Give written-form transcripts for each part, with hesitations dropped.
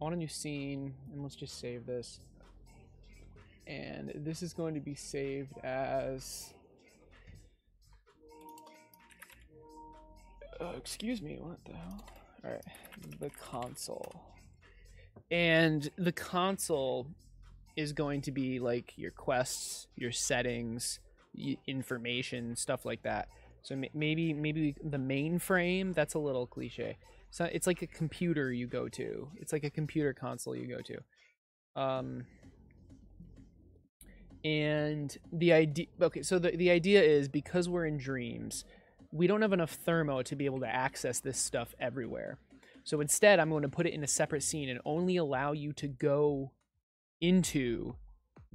on a new scene, and let's just save this. And this is going to be saved as... excuse me, what the hell? Alright, the console. And the console is going to be like your quests, your settings, information, stuff like that. So maybe the mainframe, that's a little cliche. So it's like a computer you go to. It's like a computer console you go to. And the idea, okay, so the idea is, because we're in dreams, we don't have enough thermo to be able to access this stuff everywhere. So instead, I'm going to put it in a separate scene and only allow you to go into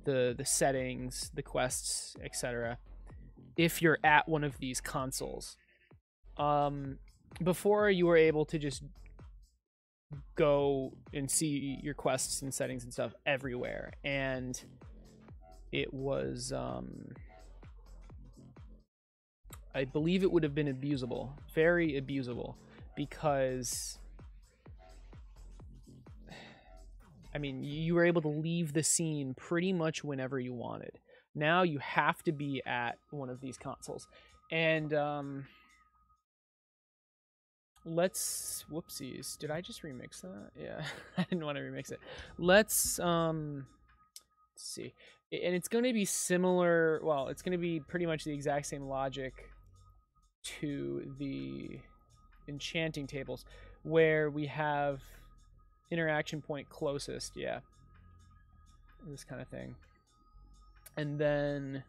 the settings, the quests, etc. if you're at one of these consoles. Before, you were able to just go and see your quests and settings and stuff everywhere, and it was I believe it would have been abusable, very abusable, because I mean, you were able to leave the scene pretty much whenever you wanted. Now you have to be at one of these consoles. And let's, whoopsies, did I just remix that? Yeah, I didn't want to remix it. Let's see. And it's going to be similar, well, it's going to be pretty much the exact same logic to the enchanting tables, where we have interaction point closest, yeah, this kind of thing, and then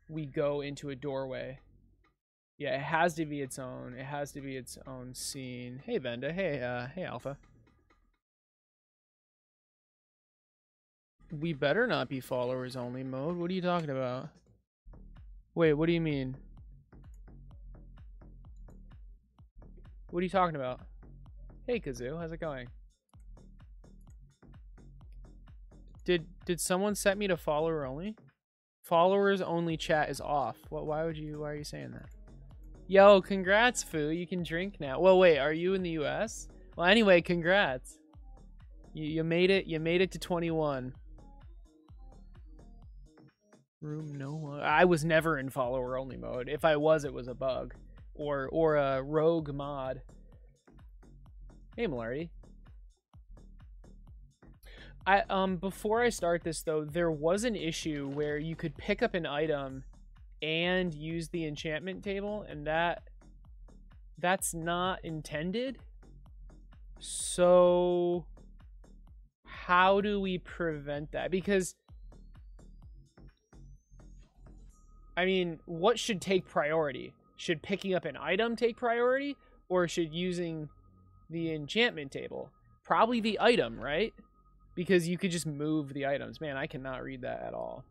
we go into a doorway. Yeah, it has to be its own. It has to be its own scene. Hey, Venda. Hey, Alpha. We better not be followers only mode. What are you talking about? Wait, what do you mean? What are you talking about? Hey, Kazoo, how's it going? Did someone set me to follower only? Followers only chat is off. Why are you saying that? Yo, congrats, Foo. You can drink now. Well, wait, are you in the US? Well, anyway, congrats. You made it. You made it to 21. Room no one. I was never in follower only mode. If I was, it was a bug or a rogue mod. Hey, Malarty. Before I start this though, there was an issue where you could pick up an item and use the enchantment table, and that's not intended. So how do we prevent that? Because I mean, what should take priority? Should picking up an item take priority, or should using the enchantment table? Probably the item, right? Because you could just move the items. Man, I cannot read that at all.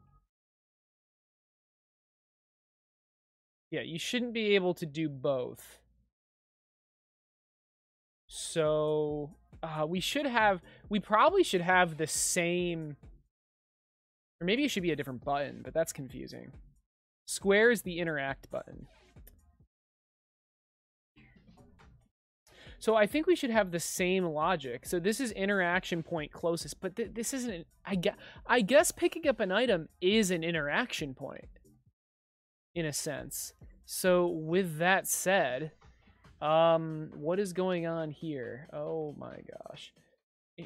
Yeah, you shouldn't be able to do both. So, we probably should have the same, or maybe it should be a different button, but that's confusing. Square is the interact button. So I think we should have the same logic. So this is interaction point closest, but this isn't. I guess picking up an item is an interaction point, in a sense. So with that said, what is going on here? Oh my gosh,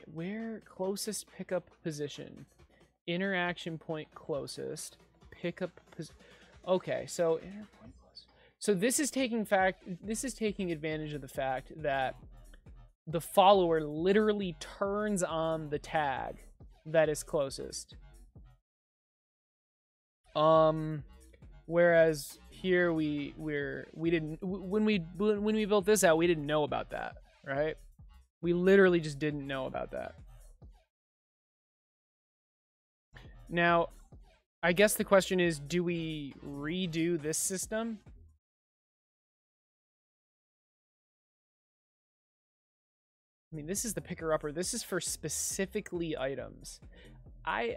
where closest pickup position? Interaction point closest pickup position. Okay, so So this is taking advantage of the fact that the follower literally turns on the tag that is closest. Whereas here we didn't, when we built this out, we didn't know about that, right? We literally just didn't know about that. Now, I guess the question is, do we redo this system? I mean, this is the picker-upper. This is for specifically items. I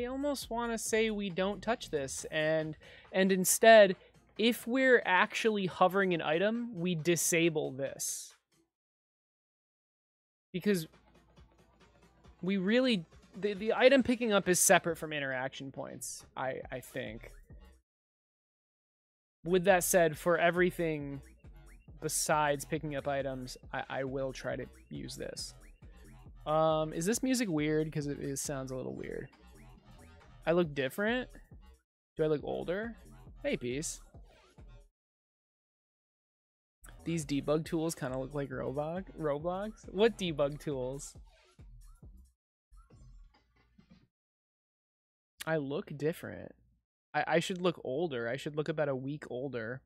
almost want to say we don't touch this, and instead, if we're actually hovering an item, we disable this. Because We really... The item picking up is separate from interaction points, I think. With that said, for everything besides picking up items, I will try to use this. Is this music weird? Because it sounds a little weird. I look different? Do I look older? Hey, Peace. These debug tools kind of look like Roblox. What debug tools? I look different. I should look older. I should look about a week older.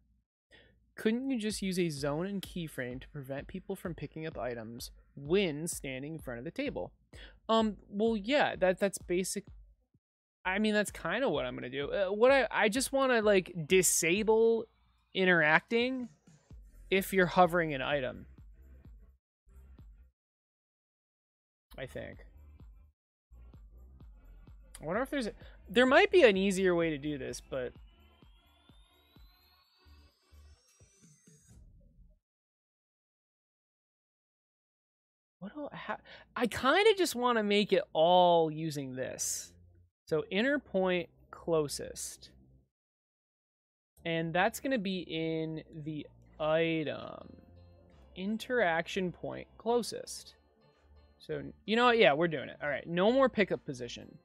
Couldn't you just use a zone and keyframe to prevent people from picking up items when standing in front of the table? Well, yeah, that's basic. I mean, that's kind of what I'm gonna do. I just want to like disable interacting if you're hovering an item. I think. I wonder if there might be an easier way to do this, but I kind of just want to make it all using this. So inner point closest. And that's going to be in the item. Interaction point closest. So, you know what? Yeah, we're doing it. All right, no more pickup position.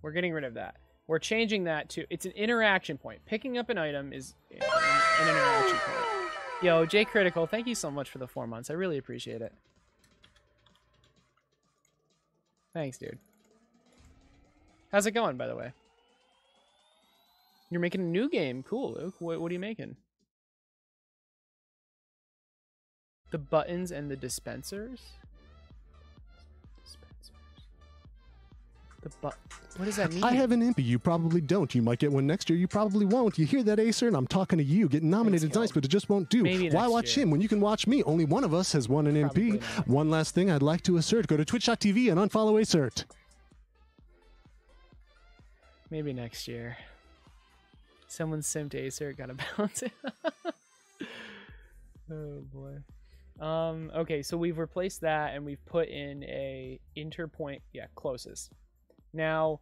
We're getting rid of that. We're changing that to, it's an interaction point. Picking up an item is an interaction point. Yo, J Critical, thank you so much for the 4 months. I really appreciate it. Thanks, dude. How's it going, by the way? You're making a new game. Cool, Luke. What are you making? The buttons and the dispensers? What does that mean? I have an imp. You probably don't. You might get one next year. You probably won't. You hear that, Acer? And I'm talking to you. Getting nominated is nice, but it just won't do. Why watch him when you can watch me? Only one of us has won an MP. One last thing I'd like to assert. Go to twitch.tv and unfollow Acert. Maybe next year. Someone simped Acer. Gotta bounce it. Oh, boy. Okay, so we've replaced that, and we've put in a interpoint. Yeah, closest. Now,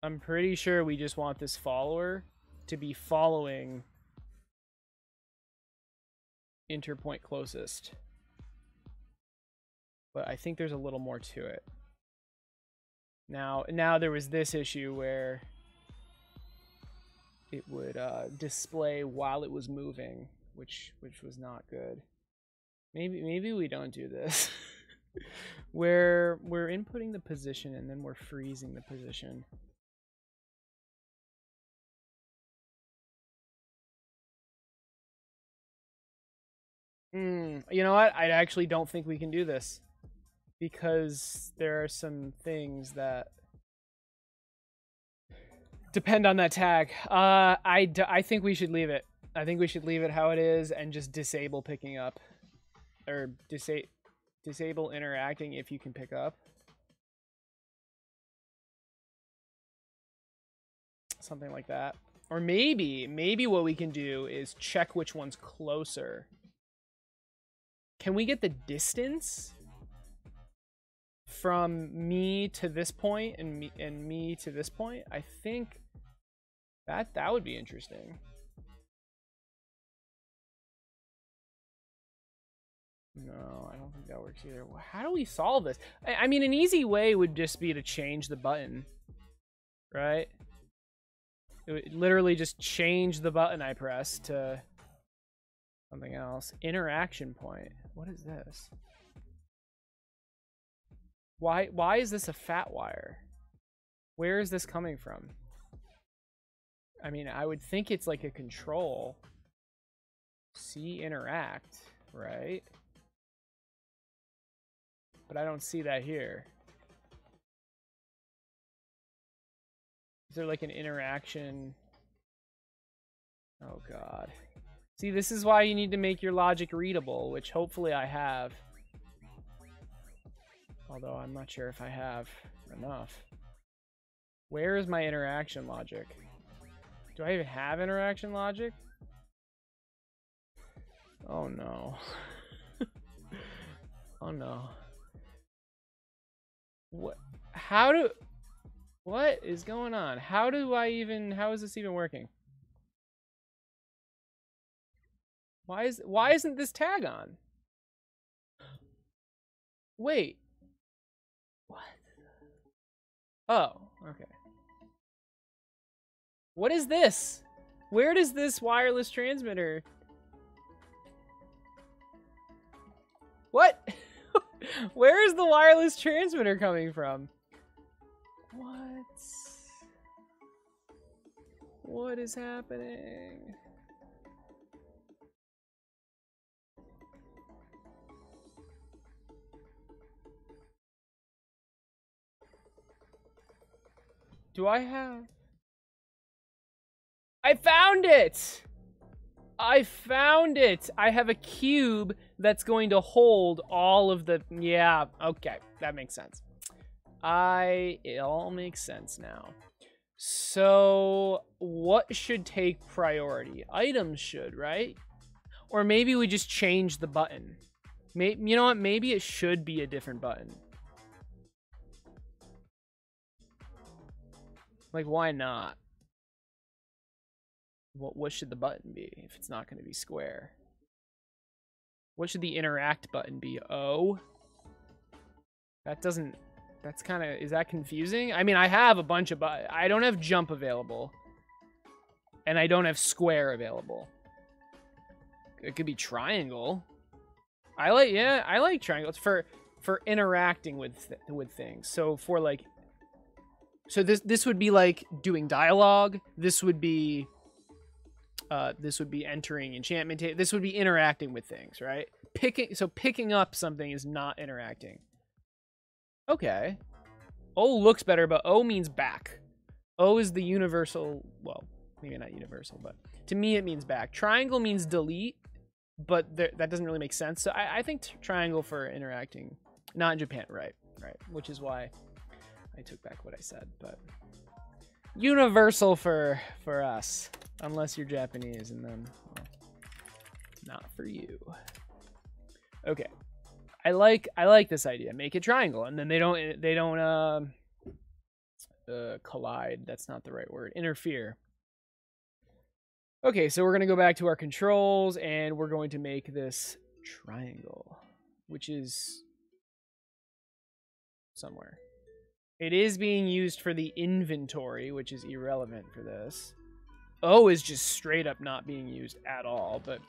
I'm pretty sure we just want this follower to be following interpoint closest. But I think there's a little more to it. Now there was this issue where it would display while it was moving, which was not good. Maybe we don't do this. Where we're inputting the position and then we're freezing the position. You know what? I actually don't think we can do this because there are some things that depend on that tag. I think we should leave it. I think we should leave it how it is and just disable picking up, or disable interacting if you can pick up. Something like that. Or maybe what we can do is check which one's closer. Can we get the distance from me to this point and me to this point? I think that would be interesting. No, I don't think that works either. How do we solve this? I mean, an easy way would just be to change the button, right? It would literally just change the button I press to something else. Interaction point. What is this? Why is this a fat wire? Where is this coming from? I mean, I would think it's like a control. See interact, right? But I don't see that here. Is there like an interaction? Oh god. See, this is why you need to make your logic readable, which hopefully I have. Although I'm not sure if I have enough. Where is my interaction logic? Do I even have interaction logic? Oh no. Oh no. What? What is going on? How is this even working? Why isn't this tag on? Wait. What? Oh, okay. What is this? Where does this wireless transmitter? What? Where is the wireless transmitter coming from? What? What is happening? Do I have... I found it! I found it! I have a cube that's going to hold all of the... Yeah, okay. That makes sense. It all makes sense now. So, what should take priority? Items should, right? Or maybe we just change the button. You know what? Maybe it should be a different button. Like, why not? What should the button be if it's not going to be square? What should the interact button be? O? That's kind of... Is that confusing? I mean, I have a bunch of buttons. I don't have jump available. And I don't have square available. It could be triangle. I like triangles for interacting with things. So for like... So this would be like doing dialogue. This would be entering enchantment. This would be interacting with things, right? Picking up something is not interacting. Okay. O looks better, but O means back. O is the universal, well, maybe not universal, but to me it means back. Triangle means delete, but that doesn't really make sense. So I think triangle for interacting, not in Japan, right, which is why I took back what I said, but universal for us, unless you're Japanese, and then, well, not for you. Okay. I like this idea. Make it triangle, and then they don't collide. That's not the right word. Interfere. Okay, so we're gonna go back to our controls, and we're going to make this triangle, which is somewhere. It is being used for the inventory, which is irrelevant for this. O is just straight up not being used at all. But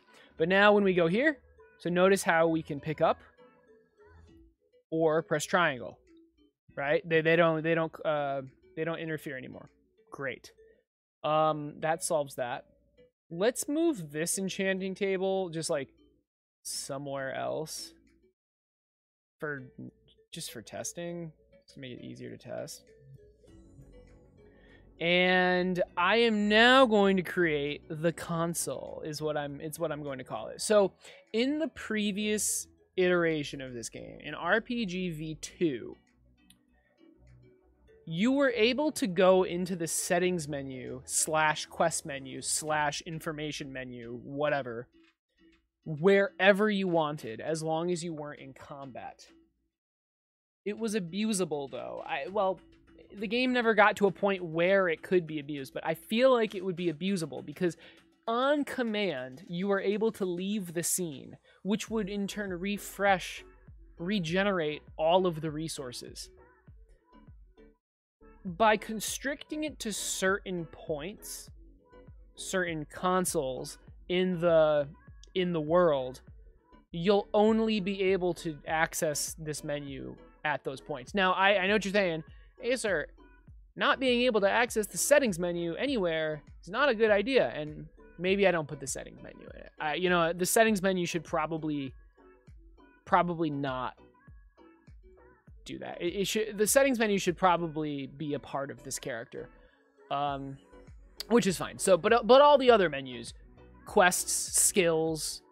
now when we go here, so notice how we can pick up or press triangle, right? They don't interfere anymore. Great. That solves that. Let's move this enchanting table just like somewhere else just for testing. To make it easier to test. And I am now going to create the console, it's what I'm going to call it. So in the previous iteration of this game, in RPG V2, you were able to go into the settings menu / quest menu / information menu, whatever, wherever you wanted, as long as you weren't in combat. It was abusable, though. Well, the game never got to a point where it could be abused, but I feel like it would be abusable because on command, you were able to leave the scene, which would in turn regenerate all of the resources. By constricting it to certain points, certain consoles in the world, you'll only be able to access this menu at those points. Now, I know what you're saying. Acer, not being able to access the settings menu anywhere is not a good idea, and maybe I don't put the settings menu in it. You know, the settings menu should probably not do that. The settings menu should probably be a part of this character, which is fine. So, but all the other menus, quests, skills,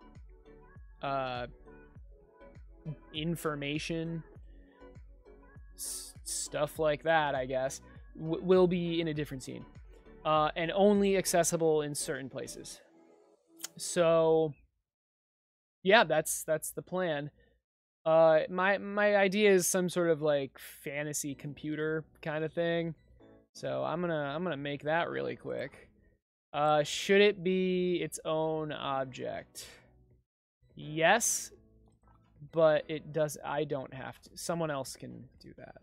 information, stuff like that, I guess, will be in a different scene, and only accessible in certain places. So, yeah, that's the plan. My idea is some sort of like fantasy computer kind of thing. So I'm gonna make that really quick. Should it be its own object? Yes, but it does. I don't have to. Someone else can do that.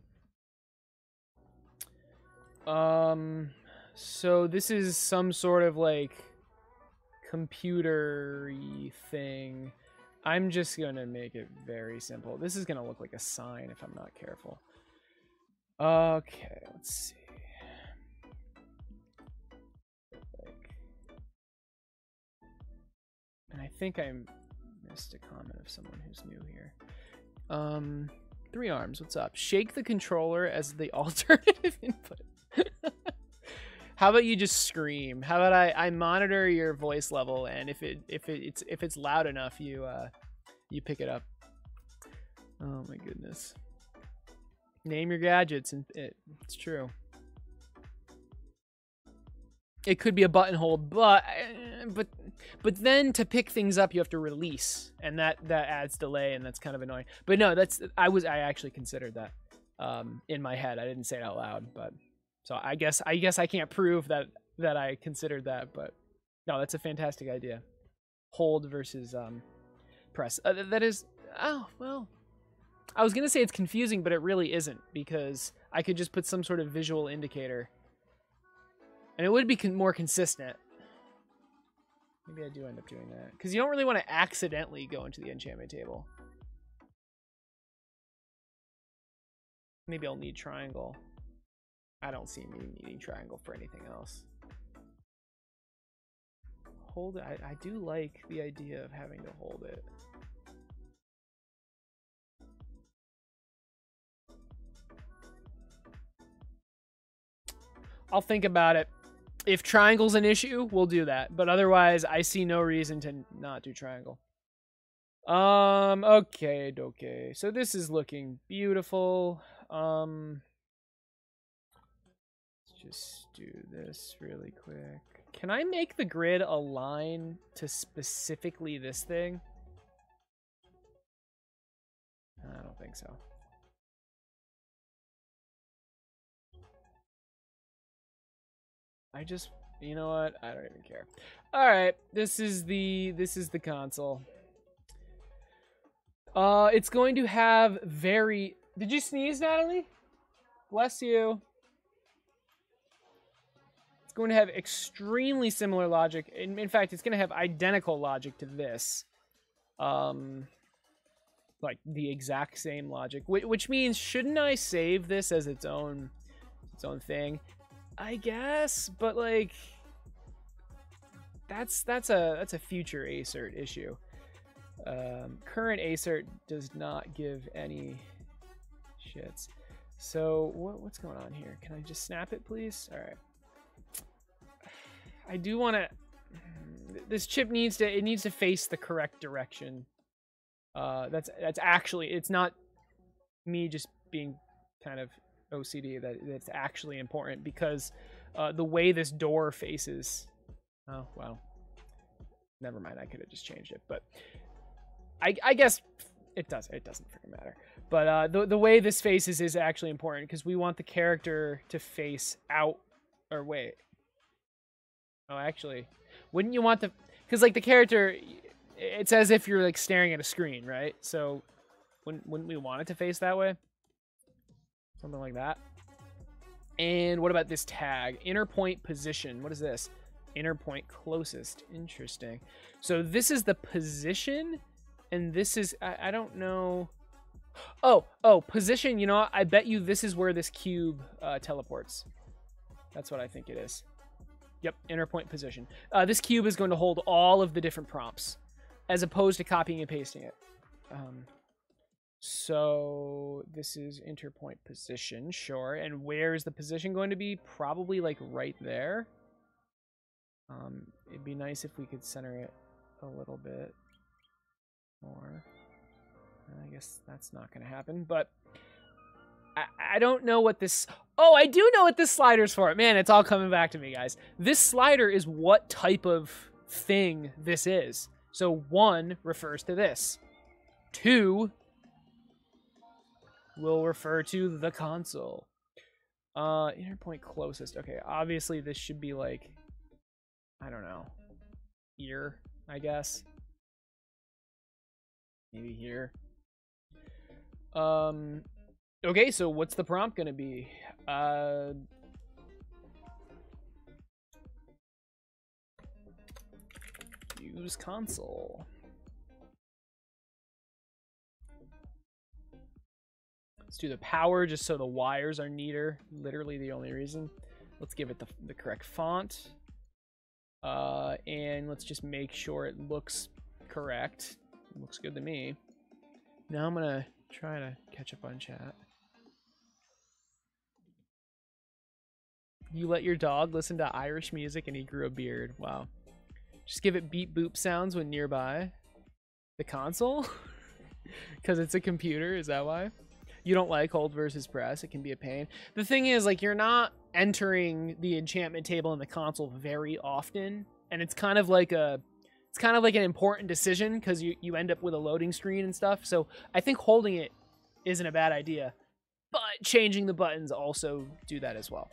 So this is some sort of like computer-y thing. I'm just gonna make it very simple. This is gonna look like a sign if I'm not careful. Okay, let's see. And I think I missed a comment of someone who's new here. 3 arms, what's up? Shake the controller as the alternative input. How about you just scream? How about I monitor your voice level, and if it's loud enough, you pick it up. Oh my goodness. Name your gadgets, and it's true. It could be a button hold, but then to pick things up, you have to release, and that adds delay, and that's kind of annoying. But no, I actually considered that in my head. I didn't say it out loud, but so I guess I can't prove that I considered that, but no, that's a fantastic idea. Hold versus press. That is, oh well. I was gonna say it's confusing, but it really isn't, because I could just put some sort of visual indicator. And it would be more consistent. Maybe I do end up doing that. Because you don't really want to accidentally go into the enchantment table. Maybe I'll need triangle. I don't see me needing triangle for anything else. Hold it. I do like the idea of having to hold it. I'll think about it. If triangle's an issue, we'll do that. But otherwise, I see no reason to not do triangle. Okay. So this is looking beautiful. Let's just do this really quick. Can I make the grid align to specifically this thing? I don't think so. You know what? I don't even care. All right, this is the console. It's going to have very. Did you sneeze, Natalie? Bless you. It's going to have extremely similar logic. In fact, it's going to have identical logic to this. Like the exact same logic, which means shouldn't I save this as its own thing? I guess, but like that's a future ACERT issue. Current ACERT does not give any shits. So what's going on here? Can I just snap it, please? All right. I do want to. This chip needs to face the correct direction. That's actually, it's not me just being kind of OCD, that's actually important, because the way this door faces. Oh well, never mind. I could have just changed it, but I guess it doesn't freaking matter. But the way this faces is actually important, because we want the character to face out. Or wait, oh actually, wouldn't you want because like the character, it's as if you're like staring at a screen, right? So wouldn't we want it to face that way? Something like that. And what about this tag? Inner point position. What is this? Inner point closest. Interesting. So this is the position, and this is, I don't know. Oh, position. You know what? I bet you this is where this cube teleports. That's what I think it is. Yep, inner point position. This cube is going to hold all of the different prompts, as opposed to copying and pasting it. So this is interpoint position, sure. And where is the position going to be? Probably like right there. It'd be nice if we could center it a little bit more. I guess that's not going to happen, but I don't know what this. Oh, I do know what this slider's for. Man, it's all coming back to me, guys. This slider is what type of thing this is. So 1 refers to this. 2 will refer to the console. Inner point closest. Okay, obviously this should be like, I don't know, here, I guess. Maybe here. Okay, so what's the prompt gonna be? Use console. Let's do the power just so the wires are neater. Literally the only reason. Let's give it the correct font. And let's just make sure it looks correct. It looks good to me. Now I'm gonna try to catch up on chat. You let your dog listen to Irish music and he grew a beard. Wow. Just give it beep boop sounds when nearby. The console? Because it's a computer, is that why? You don't like hold versus press, it can be a pain. The thing is, like, you're not entering the enchantment table in the console very often, and it's kind of like an important decision because you end up with a loading screen and stuff. So I think holding it isn't a bad idea, but changing the buttons also do that as well.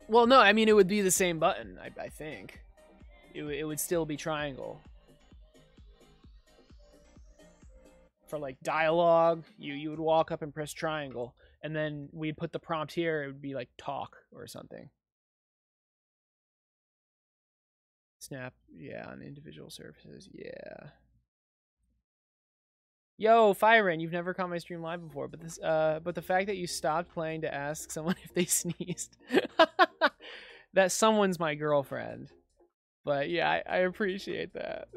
Well, no, I mean, it would be the same button, I think. It would still be triangle. For, like, dialogue, you would walk up and press triangle, and then we'd put the prompt here, it would be, like, talk or something. Snap, yeah, on individual surfaces, yeah. Yo, Firen, you've never caught my stream live before, but the fact that you stopped playing to ask someone if they sneezed, that someone's my girlfriend. But yeah, I appreciate that.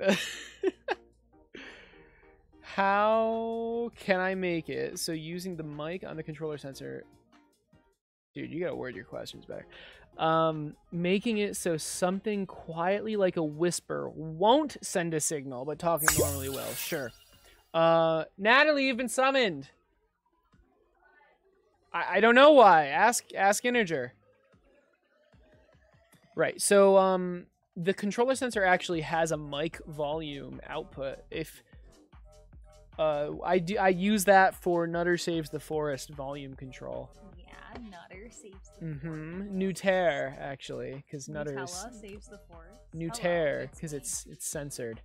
How can I make it so using the mic on the controller sensor? Dude, you gotta word your questions better. Making it so something quietly like a whisper won't send a signal, but talking normally will. Sure. Natalie, you've been summoned. I don't know why. Ask Integer. Right. So the controller sensor actually has a mic volume output. If I use that for Nutter Saves the Forest volume control. Yeah, Nutter saves the forest. Nutter, actually, because Nutter saves the forest. Nutter, because it's censored.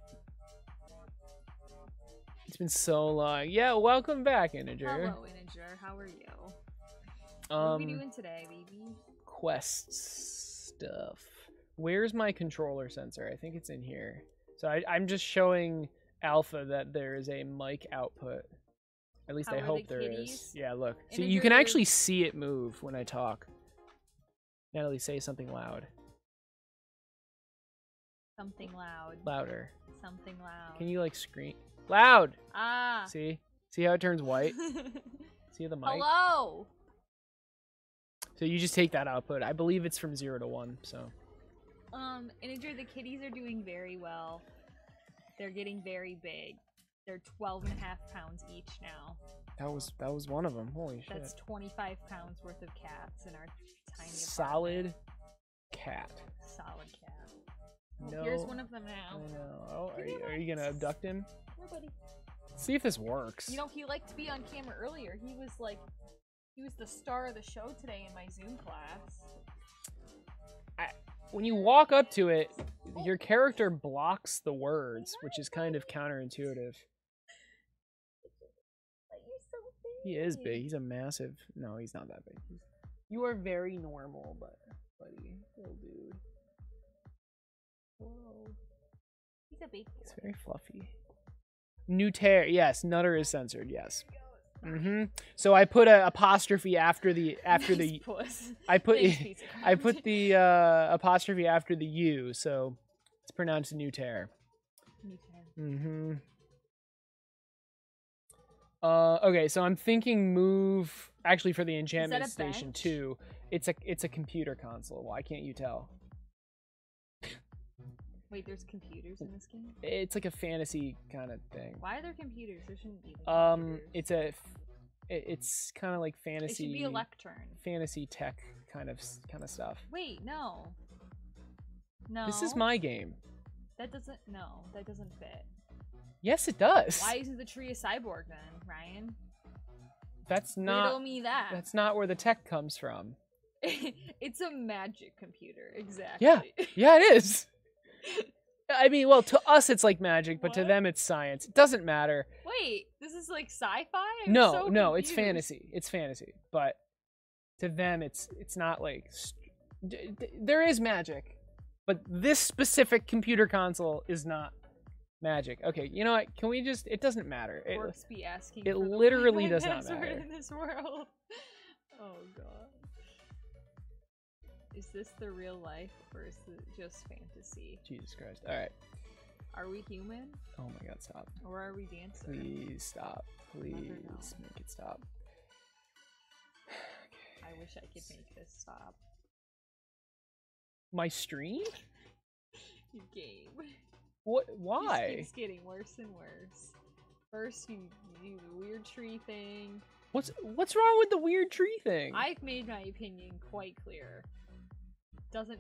It's been so long. Yeah, welcome back, Integer. Hello, Integer. How are you? What are we doing today, baby? Quest stuff. Where's my controller sensor? I think it's in here. So I'm just showing Alpha that there is a mic output. At least I hope there is. Yeah, look. So you can actually see it move when I talk. Natalie, say something loud. Something loud. Louder. Something loud. Can you, like, scream? Loud! Ah. See? See how it turns white? See the mic? Hello! So you just take that output. I believe it's from 0 to 1, so. Integer, the kitties are doing very well. They're getting very big. They're 12.5 pounds each now. That was one of them. Holy shit. That's 25 pounds worth of cats in our tiny solid apartment. Cat. Solid cat. No. Oh, here's one of them now. I know. Oh, are you gonna abduct him? Here, buddy. See if this works. You know, he liked to be on camera earlier. He was the star of the show today in my Zoom class. When you walk up to it, your character blocks the words, which is kind of counterintuitive. So he is big. He's a massive... No, he's not that big. You are very normal, buddy. Little dude. Whoa. He's a big boy. He's very fluffy. Nutter. Yes, Nutter is censored. Yes. So I put a apostrophe after the I put the apostrophe after the U, so it's pronounced Nutter. Okay, so I'm thinking move actually for the enchantment station too. It's a computer console. Why can't you tell? Wait, there's computers in this game? It's like a fantasy kind of thing. Why are there computers? There shouldn't be computers. It's kind of like fantasy. It should be a lectern. Fantasy tech kind of stuff. Wait, no. No. This is my game. That doesn't. No, that doesn't fit. Yes, it does. Why isn't the tree a cyborg then, Ryan? That's not. Riddle me that. That's not where the tech comes from. It's a magic computer, exactly. Yeah, yeah, it is. I mean, well, to us it's like magic, but to them it's science. It doesn't matter. Wait, this is like sci-fi? No, it's fantasy. It's fantasy, but to them it's not like there is magic, but this specific computer console is not magic. Okay, you know what? Can we just? It doesn't matter. It literally does not matter in this world. Oh god. Is this the real life or is it just fantasy? Jesus Christ. Alright. Are we human? Oh my god, stop. Or are we dancing? Please stop. Please make it stop. Okay. I wish I could make this stop. My stream? You game. What? Why? It keeps getting worse and worse. First you do the weird tree thing. What's wrong with the weird tree thing? I've made my opinion quite clear.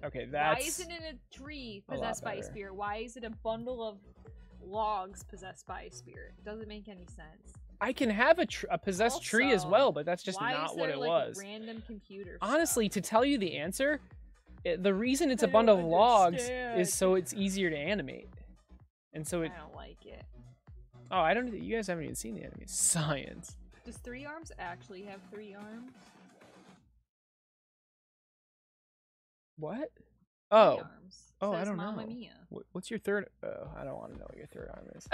Okay, that's why isn't it a tree possessed by a spirit? Why is it a bundle of logs possessed by a spirit? Doesn't make any sense. I can have a possessed tree as well, but that's just not what it was. Random computer Honestly, to tell you the answer, the reason it's a bundle of logs is so it's easier to animate, and so I don't like it. Oh, I don't. You guys haven't even seen the enemy. Science. Does 3 arms actually have 3 arms? What? Oh. Oh, says I don't Mamma know. Mia. What's your third? Oh, I don't want to know what your third arm is.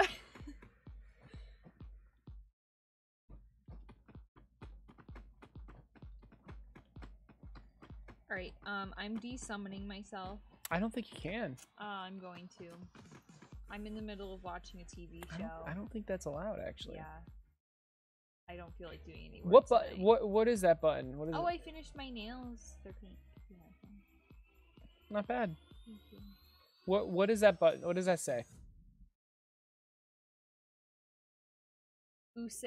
Alright, I'm de-summoning myself. I don't think you can. I'm going to. I'm in the middle of watching a TV show. I don't think that's allowed, actually. Yeah. I don't feel like doing any work. What button? What is that button? What is it? I finished my nails. They're pink. Yeah. Not bad. What is that button? What does that say? Use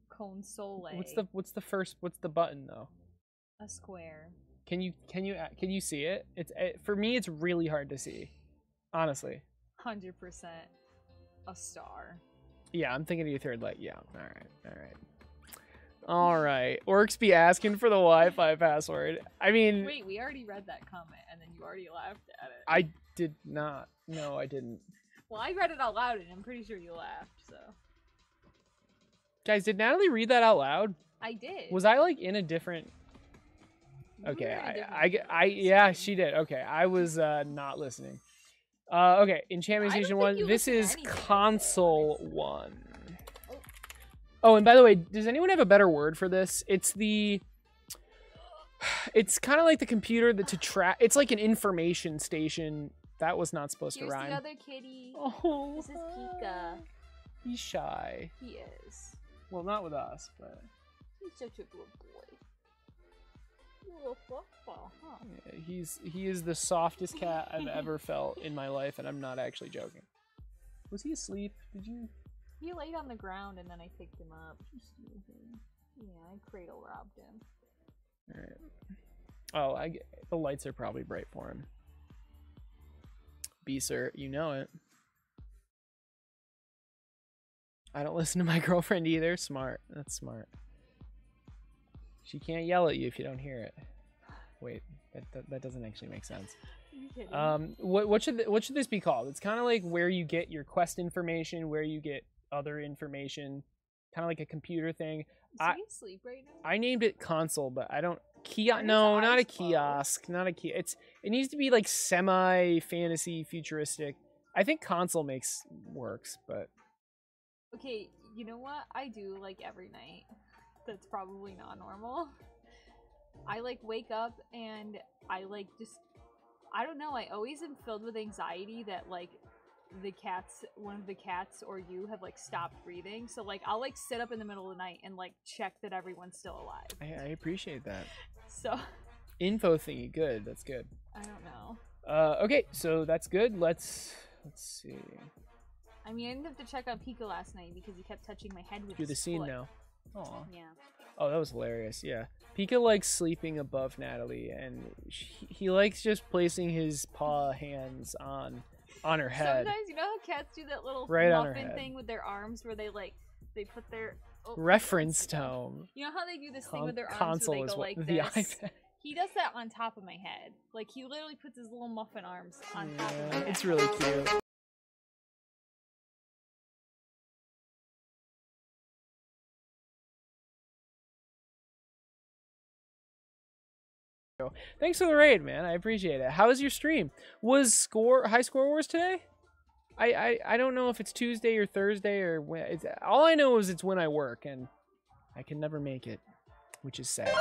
console. What's the button though? A square. Can you see it? For me it's really hard to see. Honestly. 100% a star. Yeah, I'm thinking of your third leg. Yeah. All right. Orcs be asking for the Wi-Fi password. I mean, wait, we already read that comment and then you already laughed at it. I did not. No, I didn't. Well, I read it out loud and I'm pretty sure you laughed, so. Guys, did Natalie read that out loud? I did. Was I like in a different? Okay, yeah, she did. Okay, I was not listening. Okay, Enchantment Station 1. This is console 1. Oh, and by the way, does anyone have a better word for this? It's kind of like the computer that to track. It's like an information station. That was not supposed to rhyme. Here's the other kitty. Oh, this is Pika. He's shy. He is. Well, not with us, but he's such a good boy. Little football, huh? Yeah, he is the softest cat I've ever felt in my life, and I'm not actually joking. Was he asleep? Did you? He laid on the ground and then I picked him up. Yeah, I cradle robbed him. Alright. Oh, the lights are probably bright for him. B-Sir, you know it. I don't listen to my girlfriend either. Smart. That's smart. She can't yell at you if you don't hear it. Wait, that doesn't actually make sense. What should this be called? It's kind of like where you get your quest information, where you get other information, kind of like a computer thing. Is he asleep right now? I named it console, but I don't no, not a kiosk, not a key. It needs to be like semi fantasy futuristic. I think console works, but okay, you know what I do like every night? That's probably not normal. I like wake up and I like just I don't know, I always am filled with anxiety that like one of the cats or you have like stopped breathing. So like I'll like sit up in the middle of the night and like check that everyone's still alive. I appreciate that. So info thingy, good. That's good. I don't know. Okay, so that's good. Let's see. I mean, I didn't have to check on Pika last night because he kept touching my head with do the his scene foot. now. Aw. Yeah. Oh, that was hilarious. Yeah. Pika likes sleeping above Natalie, and he likes just placing his paw hands on on her head. Sometimes, you know how cats do that little Right on her muffin head. thing with their arms where they put their reference tome. You know how they do this thing with their arms console where they is go like the this? iPad. He does that on top of my head. Like, he literally puts his little muffin arms on top of my head. It's really cute. Thanks for the raid, man. I appreciate it. How was your stream? Was High Score Wars today? I don't know if it's Tuesday or Thursday or when. All I know is it's when I work, and I can never make it, which is sad.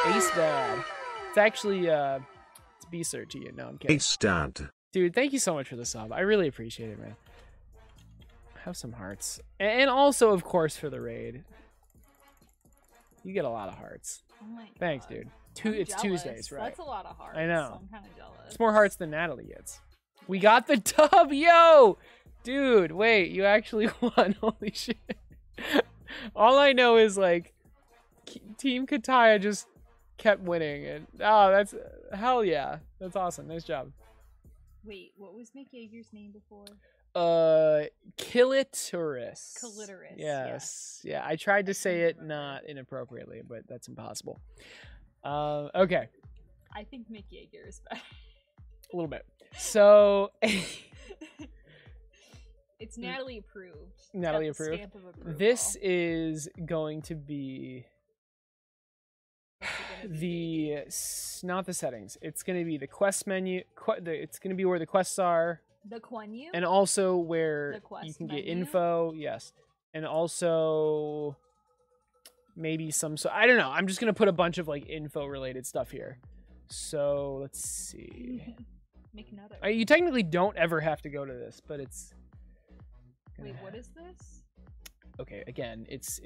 Ace Dad. It's actually it's B-Sir to you. No, I'm kidding. Ace Dad. Dude, thank you so much for the sub. I really appreciate it, man. Have some hearts, and also, of course, for the raid. You get a lot of hearts. Oh my God. Thanks, dude. It's jealous. Tuesdays, right? That's a lot of hearts. I know. So I'm kind of jealous. It's more hearts than Natalie gets. We got the dub, yo! Dude, wait, you actually won. Holy shit. All I know is, like, Team Kataya just kept winning. And that's... Hell yeah. That's awesome. Nice job. Wait, what was Mick Yeager's name before? Clitoris. Clitoris. Yes. Yeah, I tried to say it not inappropriately, but that's impossible. Okay. I think Mick Yeager is better. A little bit. So... It's Natalie approved. Natalie Got the approved. stamp of approval. This is going to be not the settings. It's going to be the quest menu. It's going to be where the quests are. The Quenu? And also where The quest you can get menu? info. Yes. And also maybe some... So I don't know. I'm just going to put a bunch of like info related stuff here. So let's see. Make another. You technically don't ever have to go to this, but it's... Wait, what is this? Okay, again, it's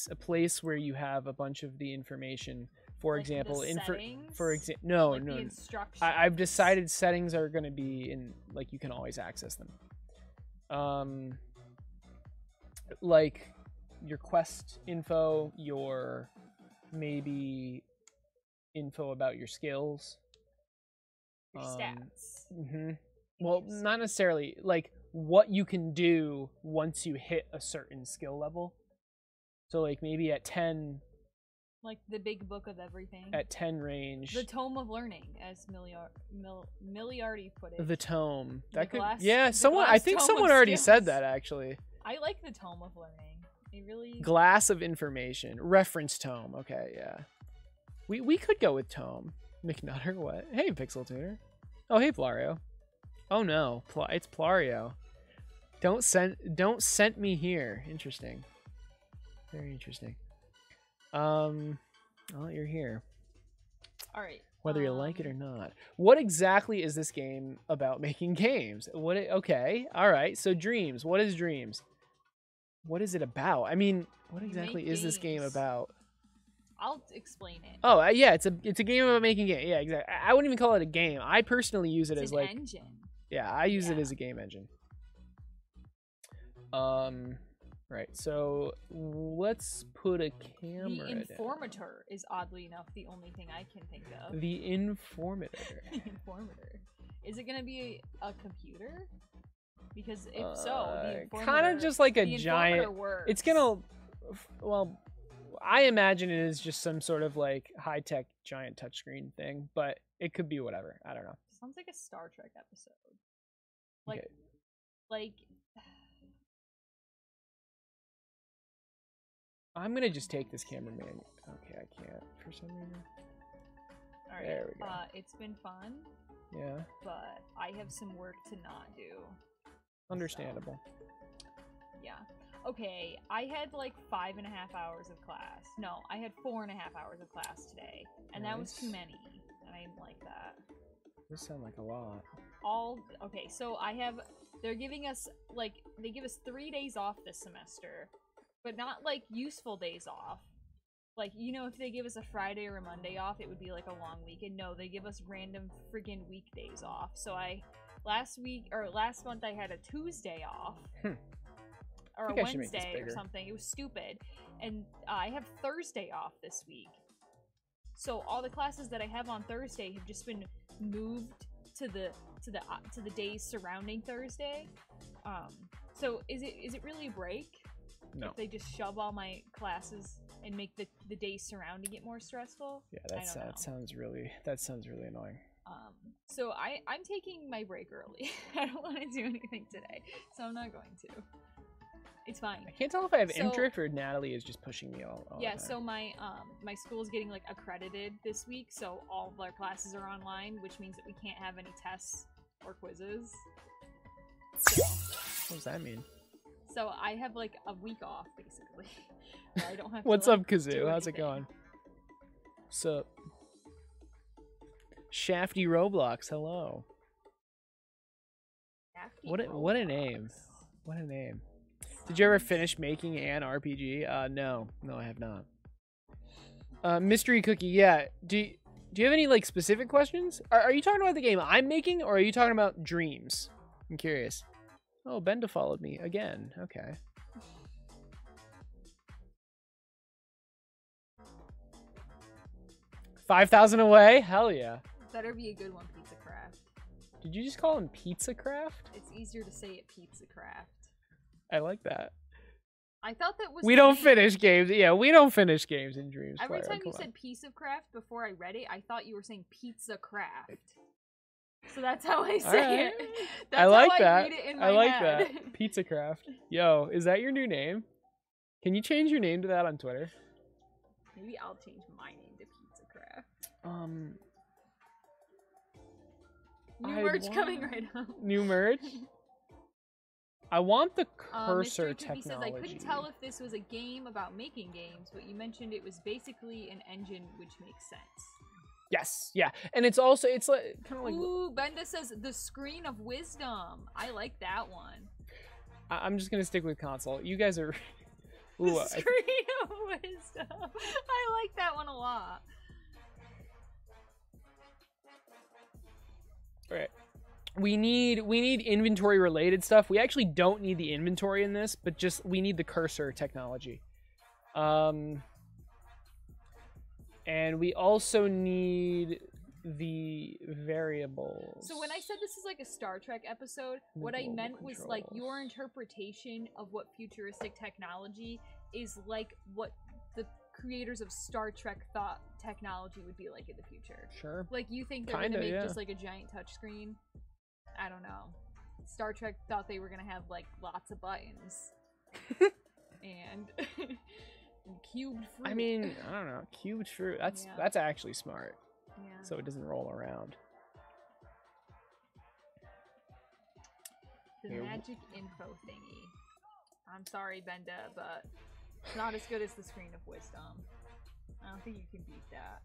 a place where you have a bunch of the information. For Like example, the settings? for example, no, Like no. the instructions? I've decided settings are going to be in, like, you can always access them. Like your quest info, your maybe info about your skills. Your stats. Well, not necessarily. Like what you can do once you hit a certain skill level. So like maybe at 10. Like the big book of everything. At 10 range. The Tome of Learning, as Miliardi put it. The tome. That could. glass- Yeah, the someone. glass I think tome someone of already said skills. that actually. I like the Tome of Learning. It really. Glass of information. Reference tome. Okay, yeah. We could go with tome. McNutter, what? Hey, Pixel Tuner. Oh, hey, Plario. Oh no, it's Plario. Don't send me here. Interesting. Very interesting. Oh, you're here. All right. Whether you like it or not. What exactly is this game about making games? Okay, all right. So Dreams. What is Dreams? What is it about? I mean, what exactly is this game about? I'll explain it. Oh, yeah, it's a game about making games. Yeah, exactly. I wouldn't even call it a game. I personally use it as an like engine. Yeah, I use it as a game engine. Right. So let's put a camera. The Informator is oddly enough the only thing I can think of. The Informator. The Informator. Is it gonna be a computer? Because if so, the Informator kind of just like a the giant. Informator works. It's gonna. Well, I imagine it is just some sort of like high-tech giant touchscreen thing, but it could be whatever. I don't know. Sounds like a Star Trek episode. Okay. Like. I'm gonna just take this camera man. Okay, I can't for some reason. All right. There we go. It's been fun. Yeah. But I have some work to not do. Understandable. So, yeah. Okay, I had like 5.5 hours of class. No, I had 4.5 hours of class today. And that was too many. And I didn't like that. This sounds like a lot. Okay, so they're giving us, like, they give us 3 days off this semester. But not, like, useful days off. Like, you know, if they give us a Friday or a Monday off, it would be, like, a long weekend. No, they give us random friggin' weekdays off. So last month I had a Tuesday off. Or a Wednesday or something. It was stupid. And I have Thursday off this week. So all the classes that I have on Thursday have just been moved to the days surrounding Thursday. So is it really a break? No. If they just shove all my classes and make the days surrounding it more stressful? Yeah, that sounds really annoying. So I'm taking my break early. I don't want to do anything today, so I'm not going to. It's fine. I can't tell if I have MDrift or Natalie is just pushing me all yeah, the time. so my school is getting like accredited this week, so all of our classes are online, which means that we can't have any tests or quizzes. So, what does that mean? So I have like a week off basically. Where I don't have What's to, up, Kazoo? How's it going? What's up? Shafty Roblox, hello. Shafty what a name. What a name. Did you ever finish making an RPG? No, I have not. Mystery Cookie, yeah. Do you have any like specific questions? Are you talking about the game I'm making, or are you talking about Dreams? I'm curious. Oh, Benda followed me again. Okay. $5,000 away? Hell yeah. Better be a good one, Pizza Craft. Did you just call him Pizza Craft? It's easier to say it Pizza Craft. I like that. I thought that was. We don't finish games. Yeah, we don't finish games in Dreams. Every time you said piece of craft before I read it, I thought you were saying Pizza Craft. So that's how I say it. That's I like how that. I read it in my I like head. that. Pizza Craft. Yo, is that your new name? Can you change your name to that on Twitter? Maybe I'll change my name to Pizza Craft. New merch coming right up. New merch? I want the cursor Mr. technology. Says, I couldn't tell if this was a game about making games, but you mentioned it was basically an engine, which makes sense. Yes, yeah. And it's also, it's like, kind of like... Ooh, Benda says, the Screen of Wisdom. I like that one. I'm just going to stick with console. You guys are... Ooh, the Screen of Wisdom. I like that one a lot. All right. We need inventory related stuff. We actually don't need the inventory in this, but just we need the cursor technology. And we also need the variables. So when I said this is like a Star Trek episode, what I meant was like your interpretation of what futuristic technology is, like what the creators of Star Trek thought technology would be like in the future. Sure. Like you think they're gonna make just like a giant touchscreen? I don't know. Star Trek thought they were gonna have like lots of buttons and cubed fruit. I mean, I don't know. Cubed fruit. That's actually smart. Yeah. So it doesn't roll around. The magic info thingy. I'm sorry, Benda, but it's not as good as the Screen of Wisdom. I don't think you can beat that.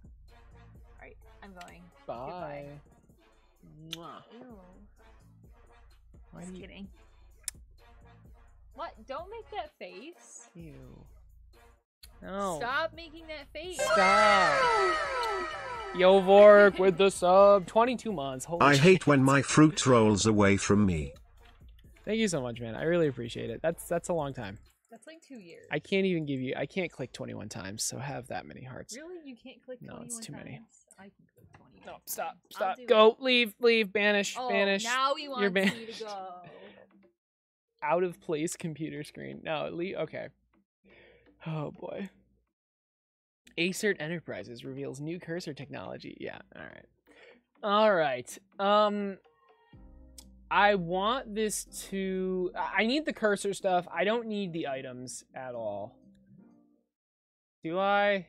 Alright, I'm going. Bye. Goodbye. Ew. Just kidding. What? Don't make that face. Ew. No. Stop making that face. Stop. Yo, Vork with the sub. 22 months. Holy I shit. hate when my fruit rolls away from me. Thank you so much, man. I really appreciate it. That's a long time. That's like 2 years. I can't even give you... I can't click 21 times, so have that many hearts. Really? You can't click 21 times? No, it's too many. I can click 21 No, times. stop. Go. Leave, banish, Oh, banish. now he wants me to go. Out of place computer screen. No, leave. Okay. Oh, boy. Acert Enterprises reveals new cursor technology. Yeah, all right. I want this to... I need the cursor stuff. I don't need the items at all. Do I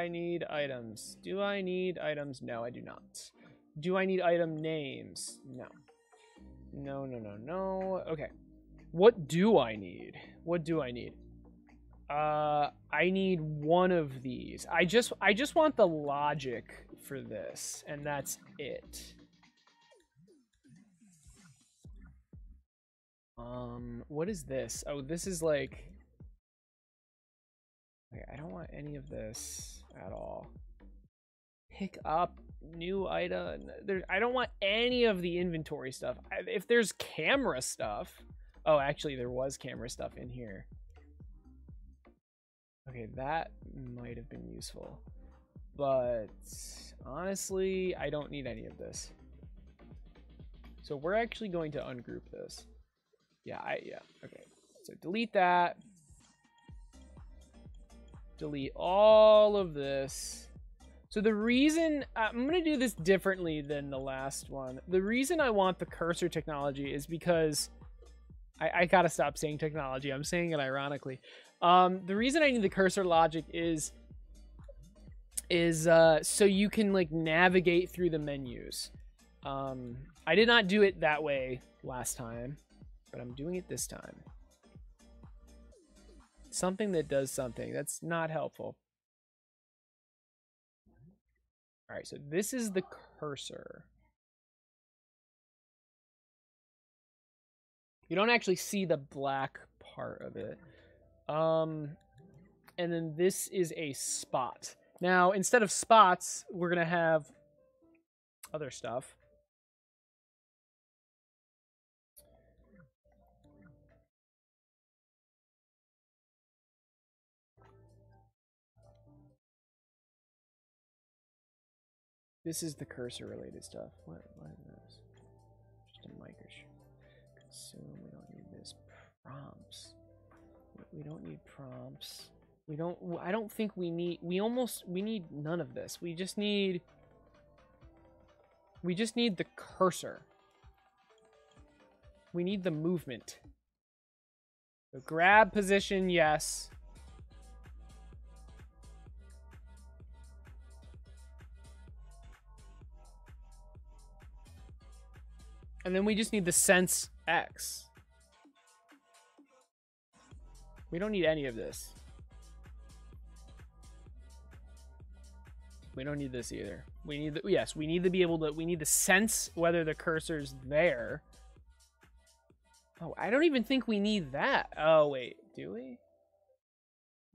need items? Do I need items? No, I do not. Do I need item names? No. No. Okay. What do I need? I need one of these. I just want the logic for this, and that's it. What is this? Oh, this is like... Okay, I don't want any of this at all. Pick up new item. I don't want any of the inventory stuff. If there's camera stuff... Oh, actually, there was camera stuff in here. Okay, that might have been useful. But honestly, I don't need any of this. So we're actually going to ungroup this. Yeah, okay. So delete that. Delete all of this. So the reason, I'm going to do this differently than the last one. The reason I want the cursor technology is because, I got to stop saying technology. I'm saying it ironically. The reason I need the cursor logic is so you can like navigate through the menus. I did not do it that way last time, but I'm doing it this time. Something that does something. That's not helpful. All right, so this is the cursor. You don't actually see the black part of it. And then this is a spot. Now, instead of spots, we're going to have other stuff. This is the cursor related stuff. What is this? Just a microchip. Consume. We don't need this. Prompts. We don't need prompts. We don't. I don't think we need. We need none of this. We just need the cursor. We need the movement. The grab position, yes. And then we just need the sense X. We don't need any of this. We don't need this either. We need the, yes, we need to be able to, we need to sense whether the cursor's there. Oh, I don't even think we need that. Oh, wait, do we?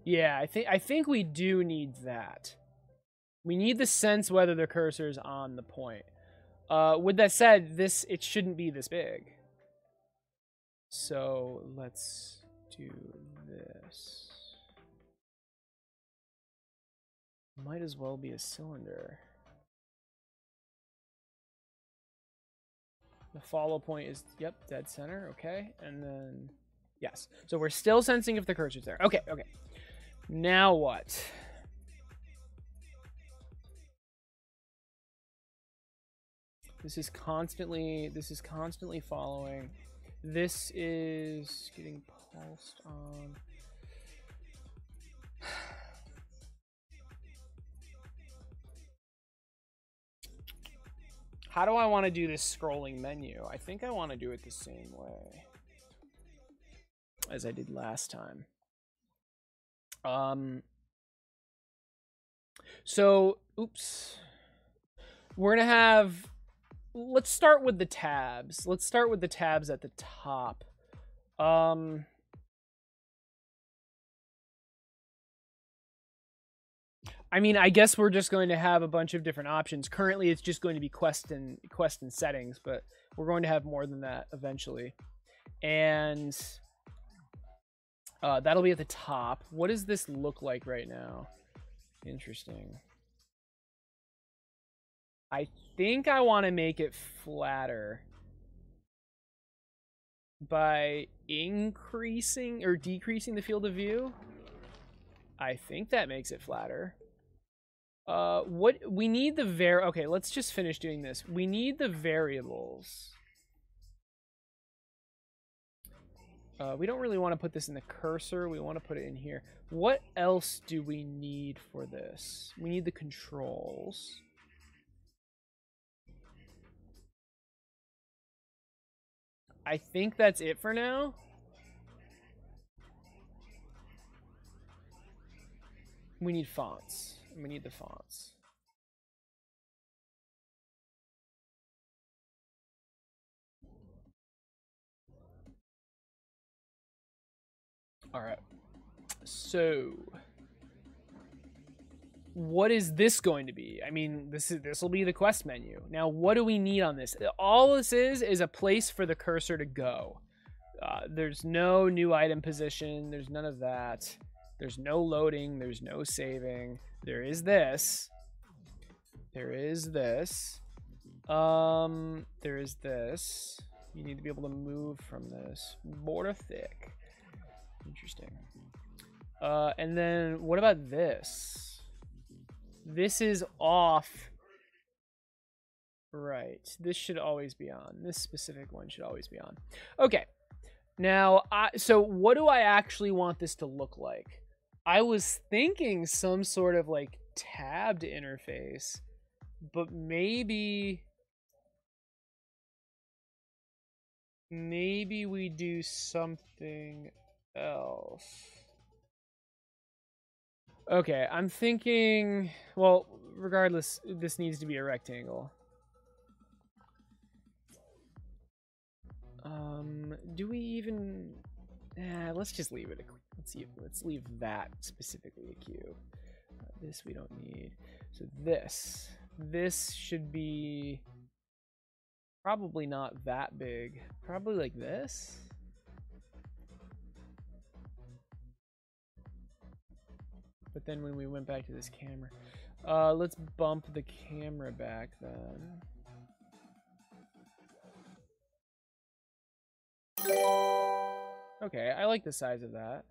Yeah, I think we do need that. We need the sense whether the cursor's on the point. With that said, it shouldn't be this big. So let's do this. Might as well be a cylinder. The follow point is, yep, dead center, okay. And then, yes. So we're still sensing if the cursor's there. Okay, okay. Now what? This is constantly following. This is getting pulsed on. How do I want to do this scrolling menu? I think I want to do it the same way as I did last time. So, oops. We're going to have, let's start with the tabs. Let's start with the tabs at the top. I mean, I guess we're just going to have a bunch of different options. Currently, it's just going to be quest and settings, but we're going to have more than that eventually. And that'll be at the top. What does this look like right now? Interesting. I think I want to make it flatter by increasing or decreasing the field of view. I think that makes it flatter. What we need the okay, let's just finish doing this. We need the variables. We don't really want to put this in the cursor. We want to put it in here. What else do we need for this? We need the controls. I think that's it for now. We need fonts. We need the fonts. All right. So, what is this going to be? I mean, this will be the quest menu. Now, what do we need on this? All this is a place for the cursor to go. There's no new item position. There's none of that. There's no loading. There's no saving. There is this. There is this. There is this. You need to be able to move from this. Border thick. Interesting. And then what about this? This is off. Right. This should always be on. This specific one should always be on. Okay. Now, so what do I actually want this to look like? I was thinking some sort of like tabbed interface, but maybe we do something else. Okay, I'm thinking, well, regardless, this needs to be a rectangle. Do we even... let's just leave it. Let's leave that specifically a cube. This we don't need. So this should be probably not that big. Probably like this. But then when we went back to this camera, let's bump the camera back then. Okay, I like the size of that.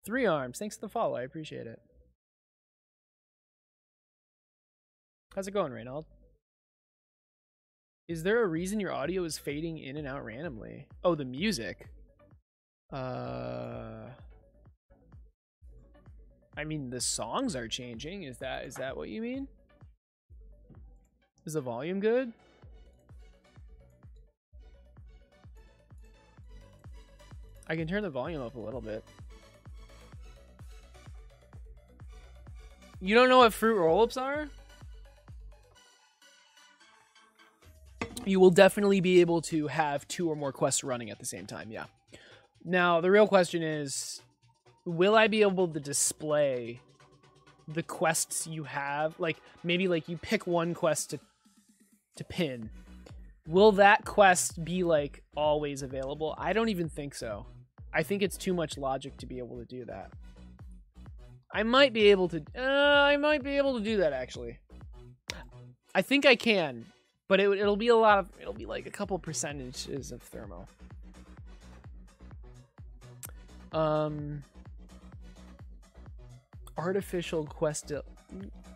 3 arms. Thanks for the follow. I appreciate it. How's it going, Reynald? Is there a reason your audio is fading in and out randomly? Oh, the music. I mean, the songs are changing. Is that what you mean? Is the volume good? I can turn the volume up a little bit. You don't know what fruit roll-ups are? You will definitely be able to have 2 or more quests running at the same time, yeah. Now, the real question is, will I be able to display the quests you have? Like, maybe like you pick one quest to pin. Will that quest be like always available? I don't even think so. I think it's too much logic to be able to do that. I might be able to do that actually. I think I can, but it'll be like a couple percentages of thermo. Artificial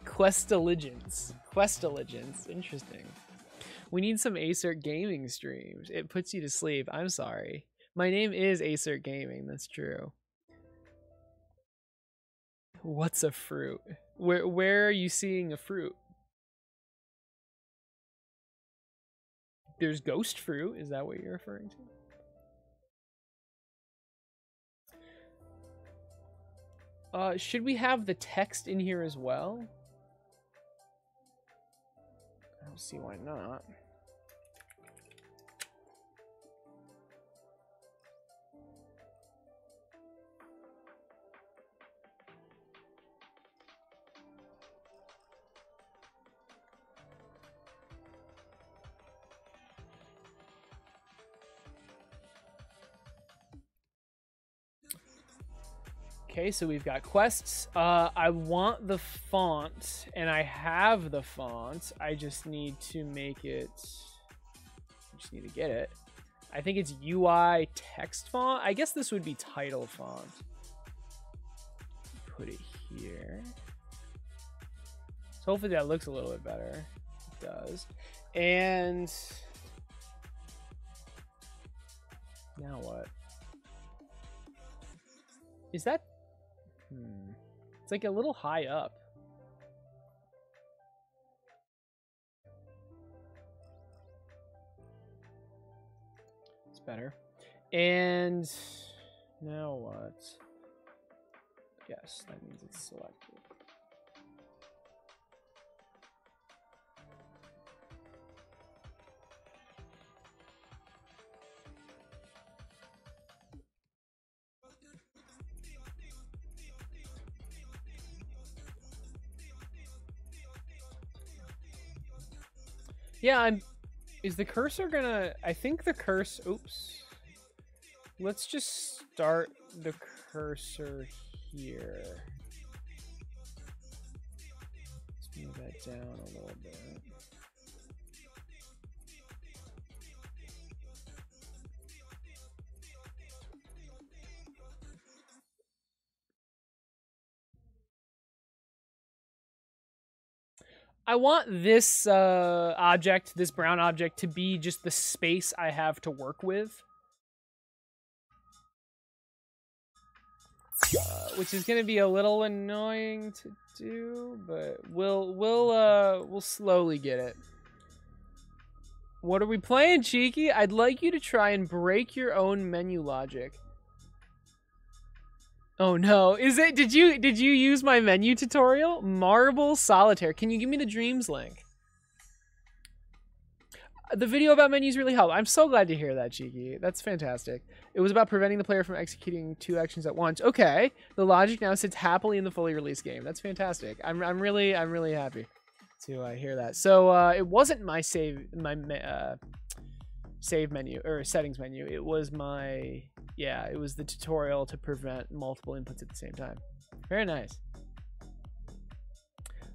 questilligence. Interesting. We need some Acert Gaming streams. It puts you to sleep. I'm sorry. My name is Acert Gaming. That's true. What's a fruit? Where are you seeing a fruit? There's ghost fruit. Is that what you're referring to? Should we have the text in here as well? I don't see why not. Okay, so we've got quests. I want the font, and I have the font. I just need to make it... I just need to get it. I think it's UI text font. I guess this would be title font. Put it here. So hopefully that looks a little bit better. It does. And... now what? Is that... It's like a little high up. It's better. And now what? Yes, that means it's selected. Yeah, is the cursor gonna... I think the cursor... Oops. Let's just start the cursor here. Let's Move that down a little bit. I want this object, this brown object, to be just the space I have to work with. Which is going to be a little annoying to do, but we'll slowly get it. What are we playing, Cheeky? I'd like you to try and break your own menu logic. Oh no, is it? Did you use my menu tutorial? Marble Solitaire. Can you give me the Dreams link? The video about menus really helped. I'm so glad to hear that, Cheeky. That's fantastic. It was about preventing the player from executing 2 actions at once. Okay, the logic now sits happily in the fully released game. That's fantastic. I'm really happy to hear that. So it wasn't my save menu or settings menu. It was my it was the tutorial to prevent multiple inputs at the same time. Very nice.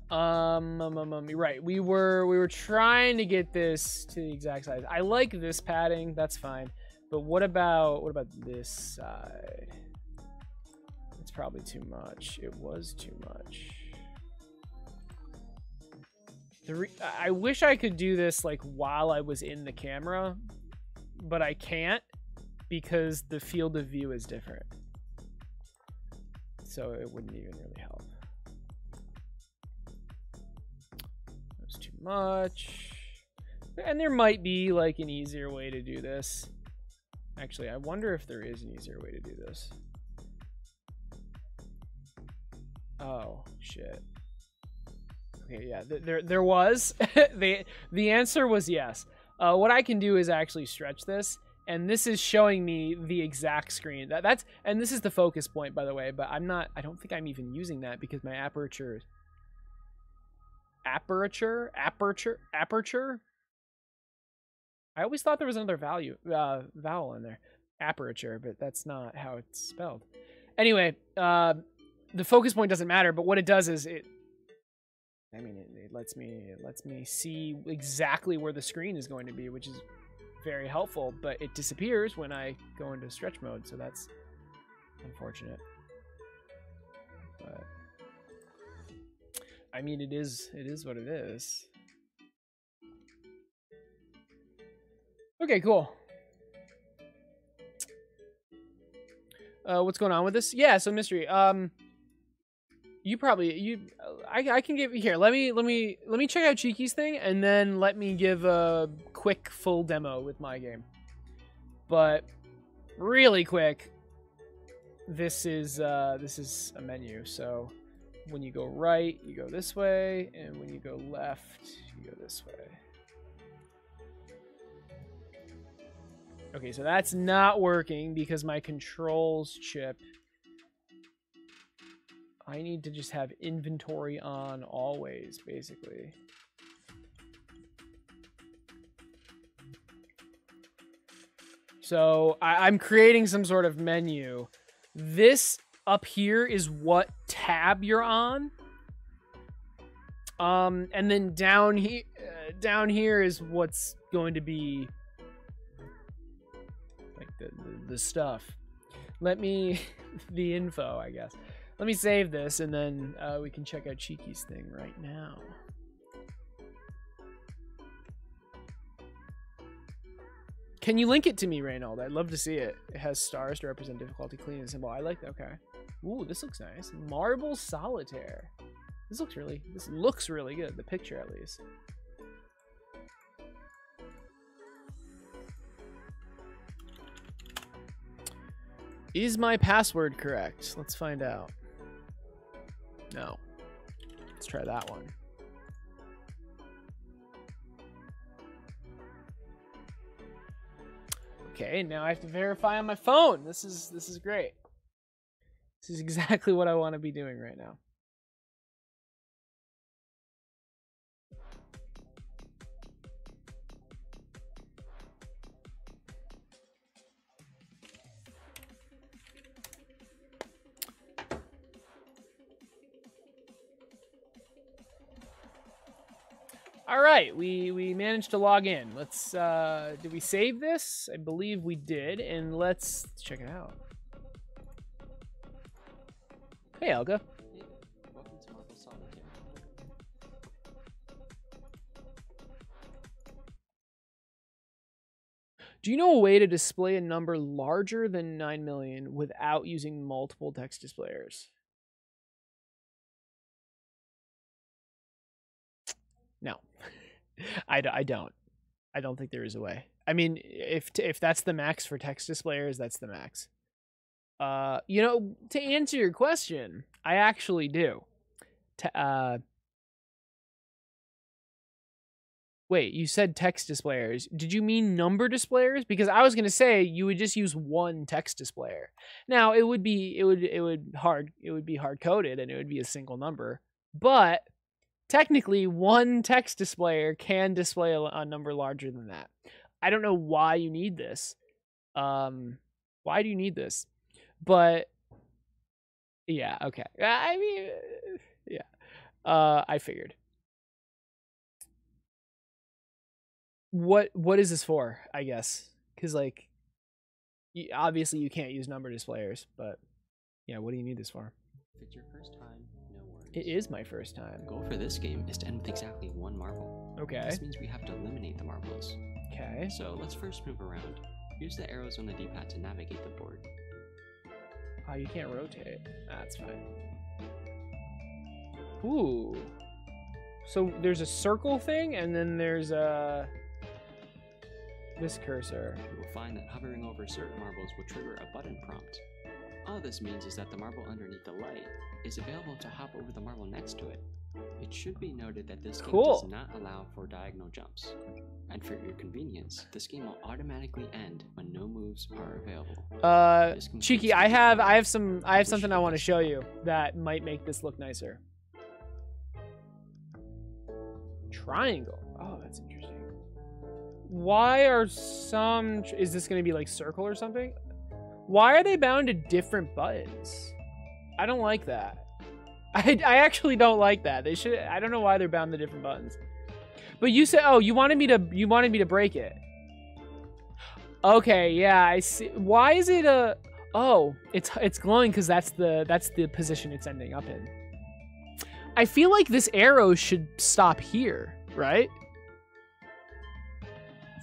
Right. We were trying to get this to the exact size. I like this padding. That's fine. But what about this side? It's probably too much. It was too much. I wish I could do this like while I was in the camera, but I can't because the field of view is different. So it wouldn't even really help. That's too much. And there might be like an easier way to do this. Actually, I wonder if there is an easier way to do this. Oh, shit. Okay, yeah, there was. The answer was yes. What I can do is actually stretch this, and this is showing me the exact screen. And this is the focus point, by the way, but I don't think I'm even using that because my aperture. I always thought there was another vowel in there. Aperture, but that's not how it's spelled. Anyway, the focus point doesn't matter, but what it does is it lets me see exactly where the screen is going to be, which is very helpful, but it disappears when I go into stretch mode, so that's unfortunate. But I mean, it is what it is. Okay, cool. What's going on with this? Yeah, so Mystery. I can give here. Let me check out Cheeky's thing, and then let me give a quick full demo with my game. But really quick, this is a menu. So when you go right, you go this way, and when you go left, you go this way. Okay, so that's not working because my controls chip. I need to just have inventory on always, basically. So I'm creating some sort of menu. This up here is what tab you're on. And then down here is what's going to be like the stuff. Let me the info, I guess. Let me save this, and then we can check out Cheeky's thing right now. Can you link it to me, Reynold? I'd love to see it. It has stars to represent difficulty, clean and simple. I like that. Okay. Ooh, this looks nice. Marble Solitaire. This looks really good. The picture, at least. Is my password correct? Let's find out. No. Let's try that one. Okay, now I have to verify on my phone. This is great. This is exactly what I want to be doing right now. All right, we managed to log in. Let's did we save this? I believe we did, and let's check it out. Hey, Elga. Hey, welcome to Marble Solitaire. Do you know a way to display a number larger than 9 million without using multiple text displayers? No, I don't. I don't think there is a way. I mean, if that's the max for text displayers, that's the max. You know, to answer your question, I actually do. Wait, you said text displayers. Did you mean number displayers? Because I was gonna say you would just use one text displayer. Now it would be hard coded and it would be a single number, but technically, one text displayer can display a number larger than that. I don't know why you need this. Why do you need this? But yeah, okay. I mean, yeah. I figured. What is this for? I guess because like, obviously you can't use number displayers, but yeah, what do you need this for? If it's your first time, no worries. It is my first time. The goal for this game is to end with exactly one marble. Okay. This means we have to eliminate the marbles. Okay. So let's first move around. Use the arrows on the D-pad to navigate the board. Oh, you can't rotate. That's fine. Ooh. So there's a circle thing, and then there's this cursor. You will find that hovering over certain marbles will trigger a button prompt. All this means is that the marble underneath the light is available to hop over the marble next to it. It should be noted that this game does not allow for diagonal jumps. And for your convenience, this game will automatically end when no moves are available. Cheeky, I have something I want to show you that might make this look nicer. Triangle. Oh, that's interesting. Why are some... Is this going to be like circle or something? Why are they bound to different buttons? I don't like that. I actually don't like that. They should... I don't know why they're bound to different buttons. But you said... Oh, you wanted me to break it. Okay, yeah, I see. Why is it a... Oh, it's glowing because that's the position it's ending up in. I feel like this arrow should stop here, right?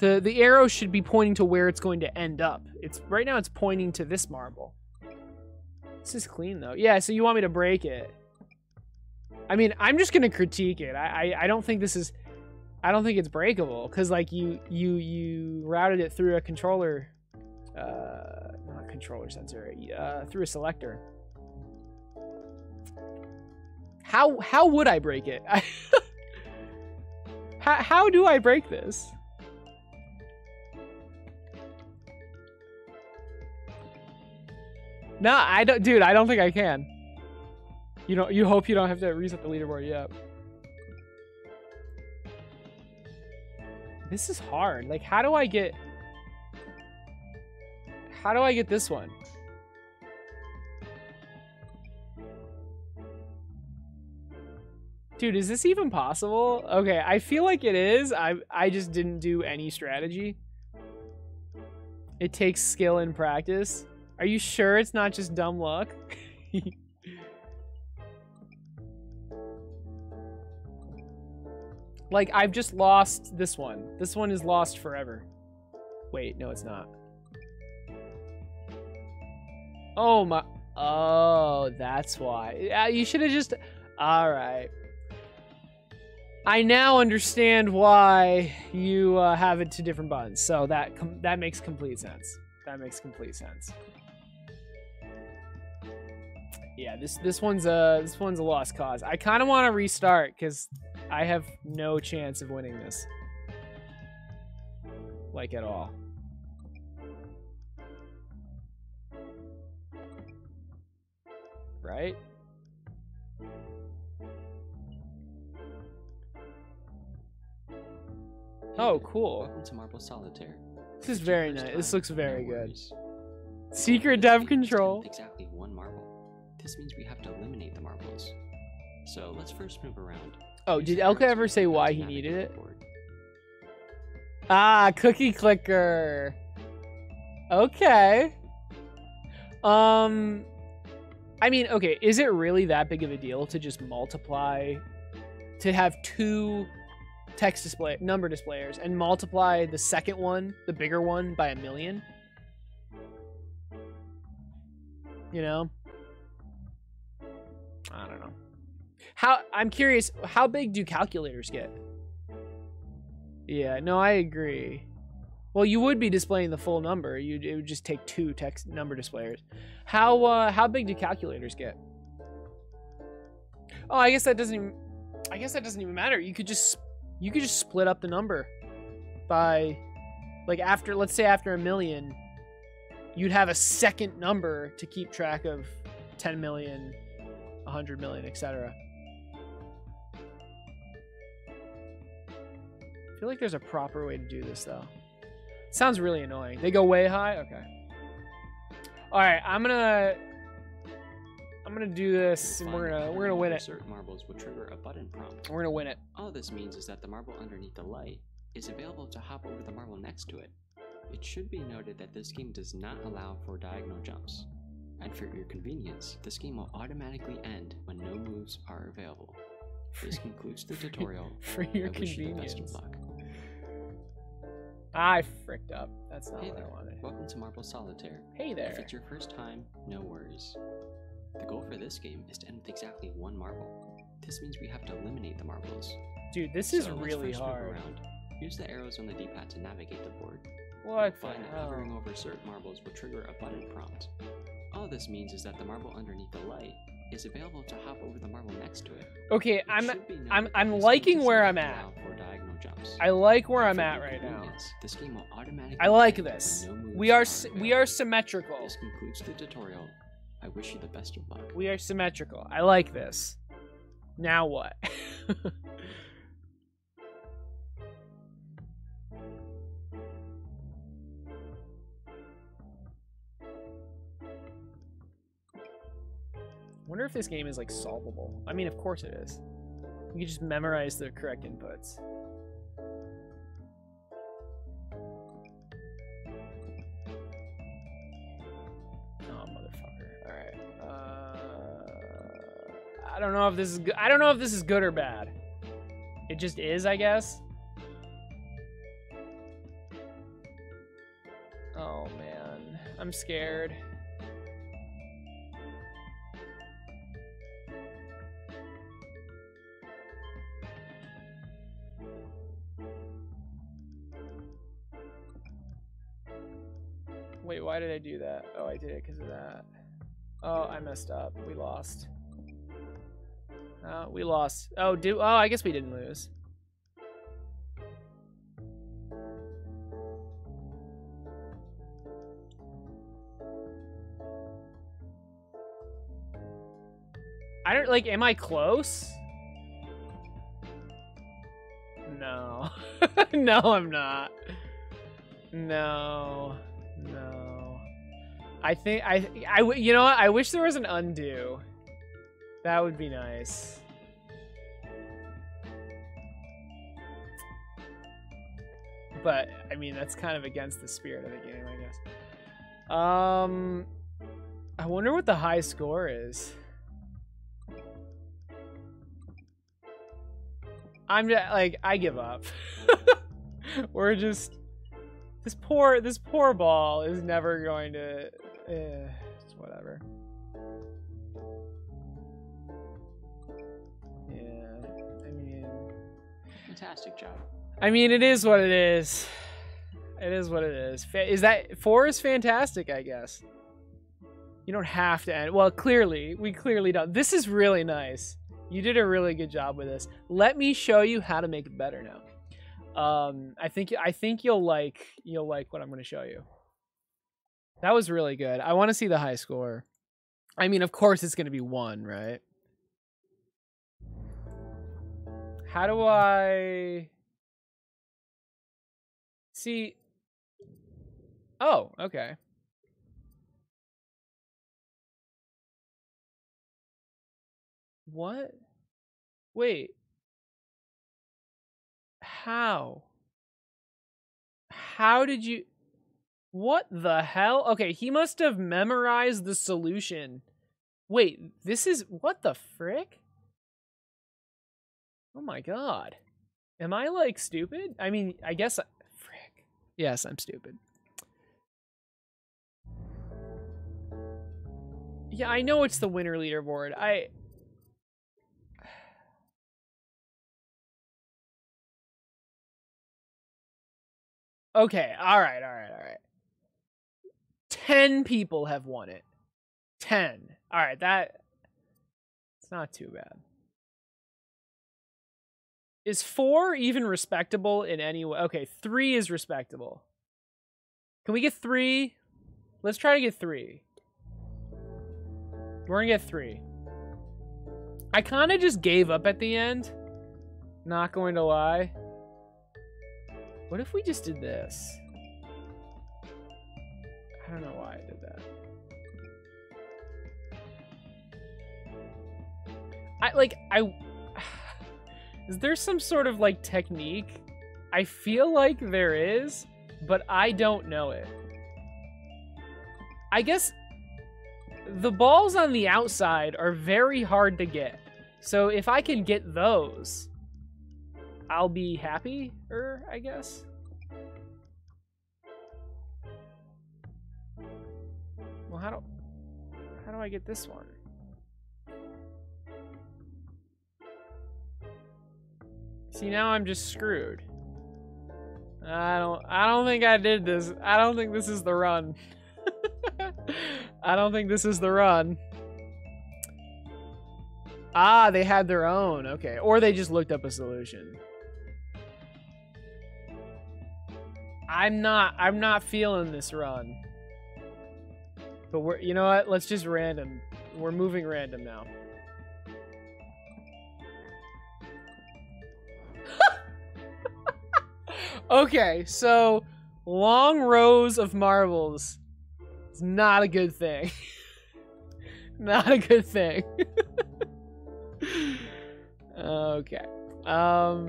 The arrow should be pointing to where it's going to end up. Right now it's pointing to this marble. This is clean though. Yeah, so you want me to break it. I mean, I'm just gonna critique it. I don't think this is... I don't think it's breakable because like you routed it through a controller, not controller sensor, through a selector. How would I break it? how do I break this? No, I don't, dude. I don't think I can. You hope you don't have to reset the leaderboard yet. This is hard. Like, how do I get this one? Dude, is this even possible? Okay, I feel like it is. I just didn't do any strategy. It takes skill and practice. Are you sure it's not just dumb luck? Like, I've just lost this one. This one is lost forever. Wait, no, it's not. Oh, my... Oh, that's why. You should have just... All right. I now understand why you have it to different buttons. So that makes complete sense. That makes complete sense. Yeah, this one's a lost cause. I kind of want to restart because I have no chance of winning this, like at all. Right? Oh, cool. Welcome to Marble Solitaire. This is very nice. This looks very good. Secret dev control. Exactly one marble. This means we have to eliminate the marbles. So let's first move around. Oh, did Elka ever say why he needed it? Ah, cookie clicker. Okay. I mean, okay, is it really that big of a deal to just multiply, to have two number displayers and multiply the second one, the bigger one, by 1,000,000? You know? I don't know. I'm curious, how big do calculators get? Yeah, no, I agree. Well, you would be displaying the full number. It would just take two number displayers. How big do calculators get? Oh, I guess that doesn't even matter. You could just split up the number by, like, let's say after 1,000,000, you'd have a second number to keep track of 10 million, 100 million, etc. I feel like there's a proper way to do this though. Sounds really annoying. They go way high? Okay. Alright, I'm gonna do this and we're gonna win it. Certain marbles will trigger a button prompt. We're gonna win it. All this means is that the marble underneath the light is available to hop over the marble next to it. It should be noted that this game does not allow for diagonal jumps. And for your convenience, this game will automatically end when no moves are available. This concludes the tutorial. For your I wish you the convenience. best of luck. I fricked up. That's not Hey what there. I wanted. Welcome to Marble Solitaire. Hey If there. it's your first time, no worries. The goal for this game is to end with exactly one marble. This means we have to eliminate the marbles. Dude, this is So let's really first move hard. around. Use the arrows on the D-pad to navigate the board. What the Find that hell? hovering over certain marbles will trigger a button prompt. All this means is that the marble underneath the light is available to hop over the marble next to it. Okay, It should be noted that I'm this liking game does where not I'm at. allow for diagonal jumps. I like where And I'm for at your right now. convenience, This game will automatically I like end this. when no moves We are available. symmetrical. This concludes the tutorial. I wish you the best of luck. We are symmetrical. I like this. Now what? Wonder if this game is like solvable. I mean, of course it is. You can just memorize the correct inputs. Oh, motherfucker. All right. I don't know if this is good. I don't know if this is good or bad. It just is, I guess. Oh man, I'm scared. Wait, why did I do that? Oh, I did it because of that. Oh, I messed up. We lost. We lost. Oh, I guess we didn't lose. I don't, like, am I close? No. No, I'm not. No. No. I think, you know what? I wish there was an undo. That would be nice. But, I mean, that's kind of against the spirit of the game, I guess. I wonder what the high score is. I'm just, like, I give up. We're just, this poor ball is never going to, it's whatever. Yeah, I mean, Fantastic job. I mean, it is what it is. It is what it is. Is that 4 is fantastic, I guess. You don't have to end. Well, we clearly don't. This is really nice. You did a really good job with this. Let me show you how to make it better now. I think you'll like what I'm going to show you. That was really good. I want to see the high score. I mean, of course it's going to be 1, right? How do I see? Oh, okay. What? Wait. How? How did you... What the hell? Okay, he must have memorized the solution. Wait, this is... What the frick? Oh my god. Am I, like, stupid? I mean, I guess... Frick. Yes, I'm stupid. Yeah, I know it's the winner leaderboard. Okay, alright. 10 people have won it. 10. Alright, it's not too bad. Is 4 even respectable in any way? Okay, 3 is respectable. Can we get 3? Let's try to get 3. We're gonna get 3. I kind of just gave up at the end. Not going to lie. What if we just did this? I don't know why I did that. Is there some sort of, like, technique? I feel like there is, but I don't know it. I guess the balls on the outside are very hard to get. So if I can get those, I'll be happier, I guess. Well, how do I get this one? See, now I'm just screwed. I don't think I did this. I don't think this is the run. I don't think this is the run. Ah, they had their own. Okay. Or they just looked up a solution. I'm not feeling this run. But you know what? Let's just random. We're moving random now. Okay, so long rows of marbles is not a good thing. Not a good thing. Okay. Huh.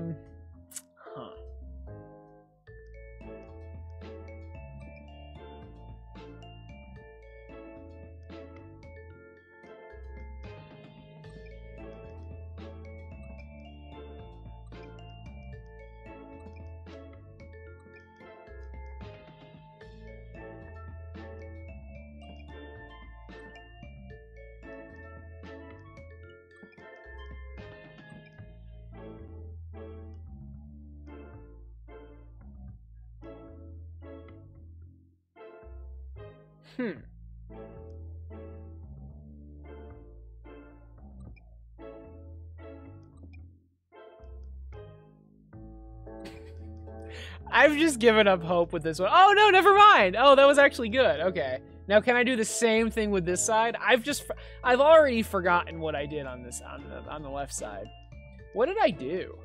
I've just given up hope with this one. Oh no, never mind. Oh, that was actually good. Okay. Now can I do the same thing with this side? I've already forgotten what I did on this on the left side. What did I do?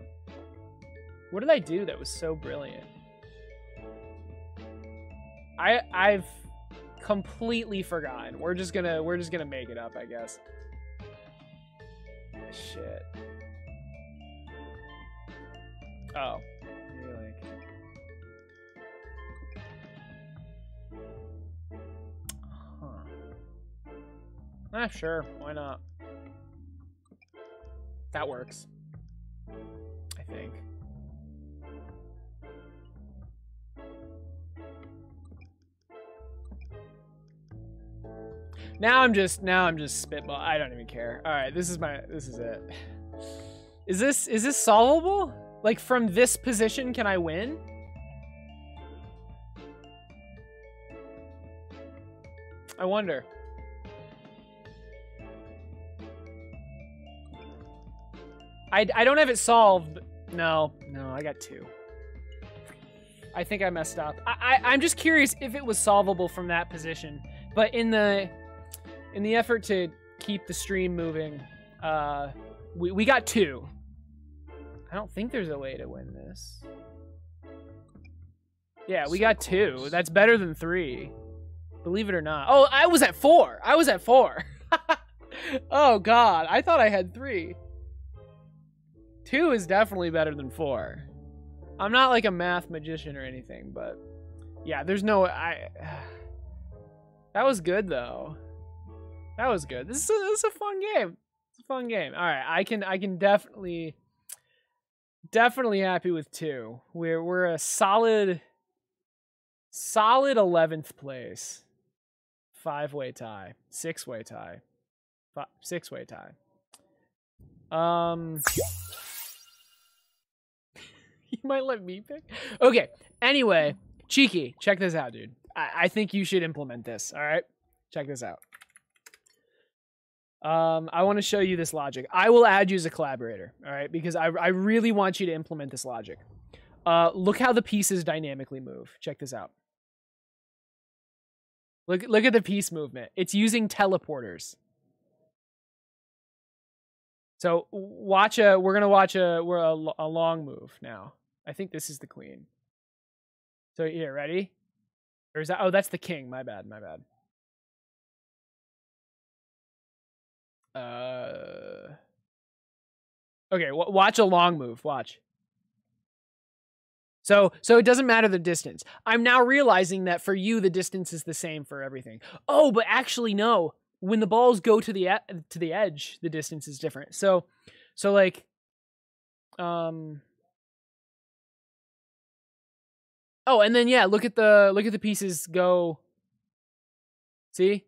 What did I do that was so brilliant? I've completely forgotten. We're just gonna make it up, I guess. Shit. Oh. Maybe like... Huh. Sure. Why not? That works. I think. Now I'm just spitball. I don't even care. All right, this is it. Is this solvable? Like from this position, can I win? I wonder. I don't have it solved. No, I got 2. I think I messed up. I'm just curious if it was solvable from that position. But in the effort to keep the stream moving, we got 2. I don't think there's a way to win this. Yeah, we got 2. That's better than 3. Believe it or not. Oh, I was at 4. Oh, God. I thought I had 3. 2 is definitely better than 4. I'm not like a math magician or anything, but yeah, there's no that was good though. That was good. This is a fun game. It's a fun game. All right, I can definitely happy with 2. We're a solid 11th place. 5-way tie. 6-way tie. 6-way tie. You might let me pick? Okay. Anyway, Cheeky, check this out, dude. I think you should implement this, all right? Check this out. I want to show you this logic. I will add you as a collaborator, all right? Because I really want you to implement this logic. Look how the pieces dynamically move. Check this out. Look at the piece movement. It's using teleporters. So we're gonna watch a long move now. I think this is the queen. So here, ready? Or is that? Oh, that's the king. My bad. Okay, watch a long move. Watch. So it doesn't matter the distance. I'm now realizing that for you the distance is the same for everything. Oh, but actually no. When the balls go to the edge, the distance is different. So like oh, and then yeah, look at the pieces go. See?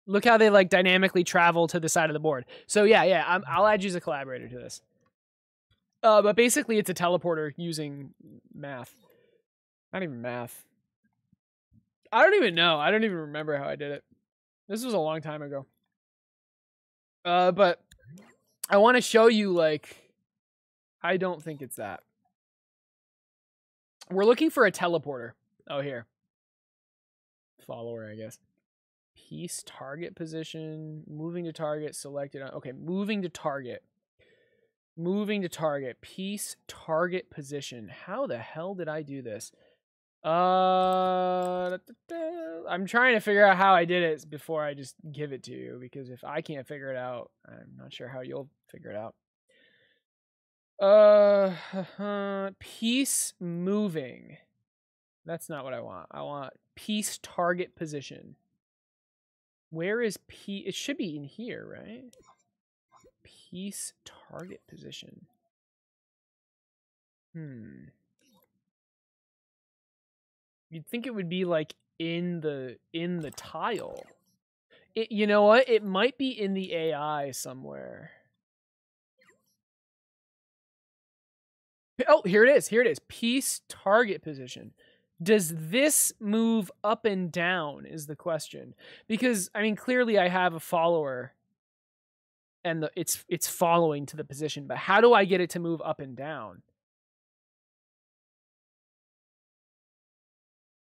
Look how they like dynamically travel to the side of the board. So yeah, I'll add you as a collaborator to this. But basically it's a teleporter using math. Not even math. I don't even know. I don't even remember how I did it. This was a long time ago. But I want to show you, like, I don't think it's that. We're looking for a teleporter. Oh, here. Follower, I guess. Piece, target position, moving to target, selected. Okay, moving to target. Moving to target. Piece, target position. How the hell did I do this? I'm trying to figure out how I did it before I just give it to you, because if I can't figure it out, I'm not sure how you'll figure it out. Piece moving. That's not what I want. I want piece target position. Where is P? It should be in here, right? Piece target position. You'd think it would be like in the tile. You know what? It might be in the AI somewhere. Oh, here it is. Here it is. Piece target position. Does this move up and down is the question. Because I mean, clearly I have a follower and it's following to the position, but how do I get it to move up and down?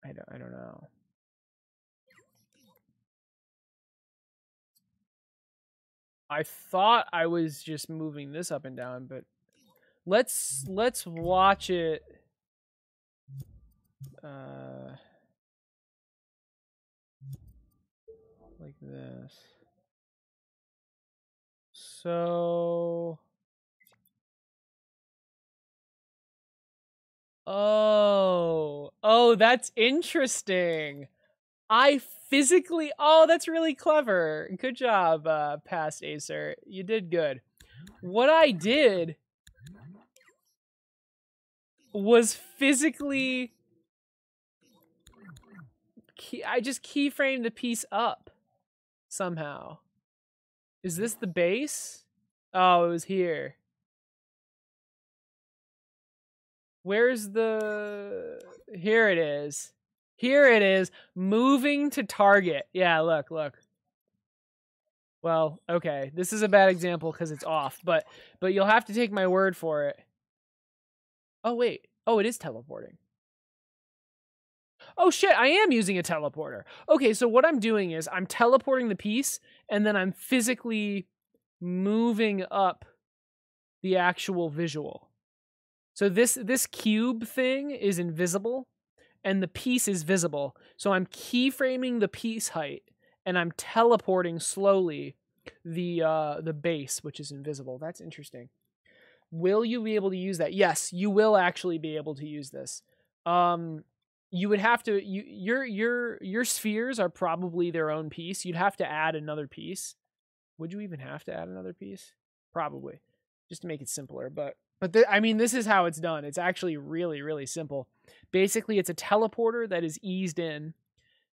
I don't know. I thought I was just moving this up and down, but let's watch it. Like this. So. Oh, that's interesting. Oh, that's really clever. Good job, past Acer. You did good. What I did was physically, I just keyframed the piece up somehow. Is this the base? Oh, it was here. Where's the... Here it is. Here it is. Moving to target. Yeah, look. Well, okay. This is a bad example because it's off, but you'll have to take my word for it. Oh, wait. Oh, it is teleporting. Oh, shit. I am using a teleporter. Okay, so what I'm doing is I'm teleporting the piece, and then I'm physically moving up the actual visual. So this cube thing is invisible, and the piece is visible. So I'm keyframing the piece height, and I'm teleporting slowly the base, which is invisible. That's interesting. Will you be able to use that? Yes, you will actually be able to use this. You would have to, your spheres are probably their own piece. You'd have to add another piece. Would you even have to add another piece? Probably, just to make it simpler. But I mean, this is how it's done. It's actually really, really simple. Basically, it's a teleporter that is eased in,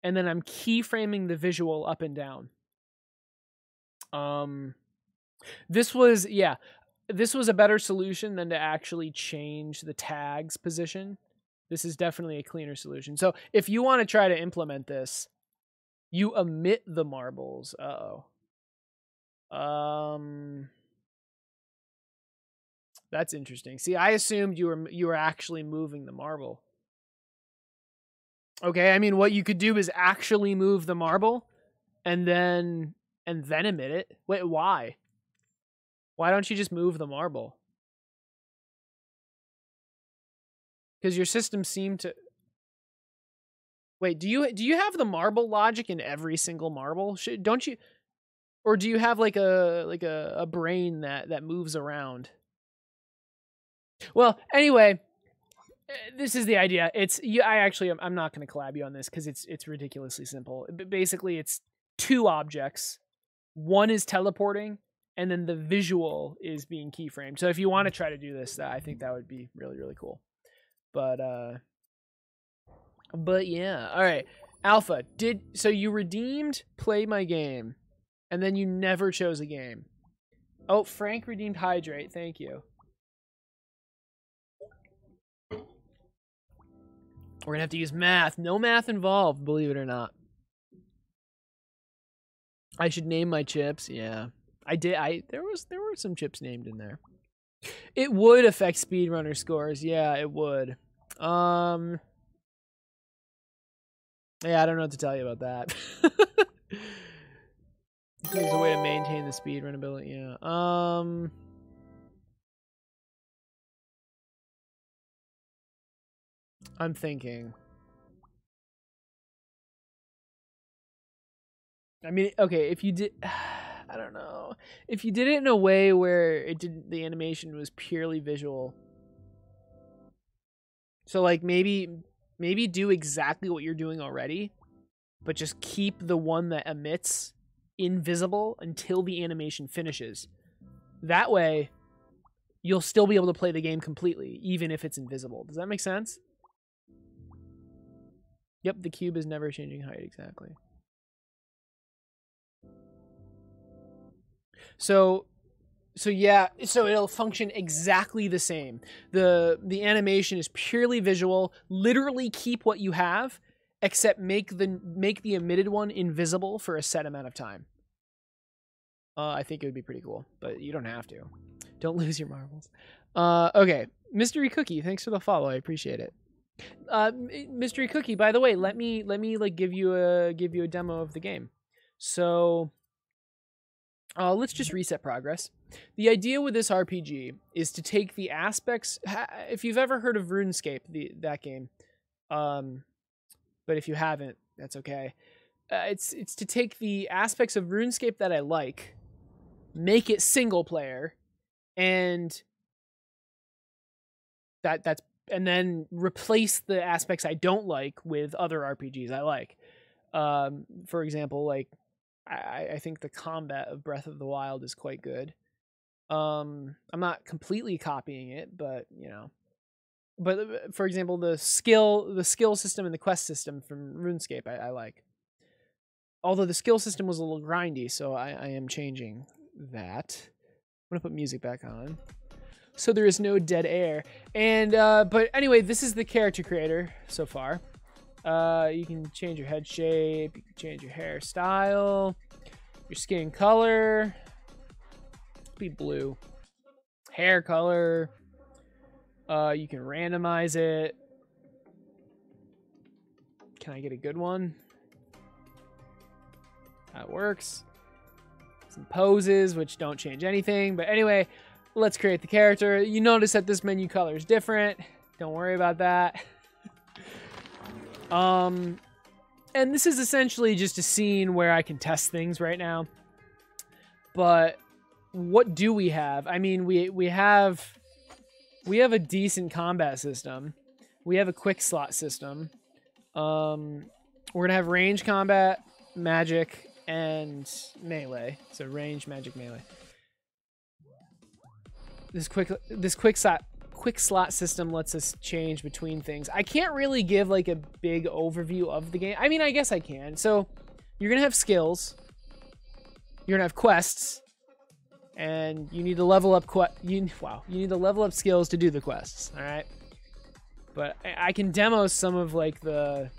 and then I'm keyframing the visual up and down. This was a better solution than to actually change the tag's position. This is definitely a cleaner solution. So if you want to try to implement this, you omit the marbles. That's interesting. See, I assumed you were actually moving the marble. Okay, I mean, what you could do is actually move the marble and then emit it. Wait, why? Why don't you just move the marble? Because your system seemed to... Wait, do you have the marble logic in every single marble? Don't you... Or do you have like a brain that moves around? Well, anyway, this is the idea. I'm not going to collab you on this because it's ridiculously simple. Basically, it's two objects. One is teleporting, and then the visual is being keyframed. So if you want to try to do this, I think that would be really, really cool. But yeah. All right, Alpha. So you redeemed Play My Game, and then you never chose a game. Oh, Frank redeemed Hydrate. Thank you. We're gonna have to use math. No math involved, believe it or not. I should name my chips. Yeah, I did. There were some chips named in there. It would affect speedrunner scores. Yeah, it would. Yeah, I don't know what to tell you about that. There's a way to maintain the speedrun ability. Yeah. I'm thinking. I mean, okay, if you did, I don't know. If you did it in a way where the animation was purely visual. So like maybe do exactly what you're doing already, but just keep the one that emits invisible until the animation finishes. That way, you'll still be able to play the game completely, even if it's invisible. Does that make sense? Yep, the cube is never changing height, exactly. So yeah, so it'll function exactly the same. The animation is purely visual. Literally keep what you have, except make the emitted one invisible for a set amount of time. I think it would be pretty cool, but you don't have to. Don't lose your marbles. Okay, Mystery Cookie, thanks for the follow. I appreciate it. Mystery Cookie, by the way, let me like give you a demo of the game. So let's just reset progress. The idea with this RPG is to take the aspects. If you've ever heard of RuneScape, that game, but if you haven't, that's okay. It's to take the aspects of RuneScape that I like, make it single player, and and then replace the aspects I don't like with other RPGs I like. For example, like I think the combat of Breath of the Wild is quite good. I'm not completely copying it, but you know. But for example, the skill system and the quest system from RuneScape I like. Although the skill system was a little grindy, so I am changing that. I'm gonna put music back on, so there is no dead air. And but anyway, this is the character creator so far. You can change your head shape, you can change your hairstyle, your skin color. Be blue. Hair color. You can randomize it. Can I get a good one? That works. Some poses, which don't change anything. But anyway, let's create the character. You notice that this menu color is different. Don't worry about that. And this is essentially just a scene where I can test things right now. But what do we have? I mean, we have we have a decent combat system. We have a quick slot system. We're gonna have range combat, magic, and melee. So range, magic, melee. This quick slot system lets us change between things. I can't really give like a big overview of the game. I mean, I guess I can. So you're gonna have skills. You're gonna have quests, and you need to level up. You need to level up skills to do the quests. All right. But I can demo some of like the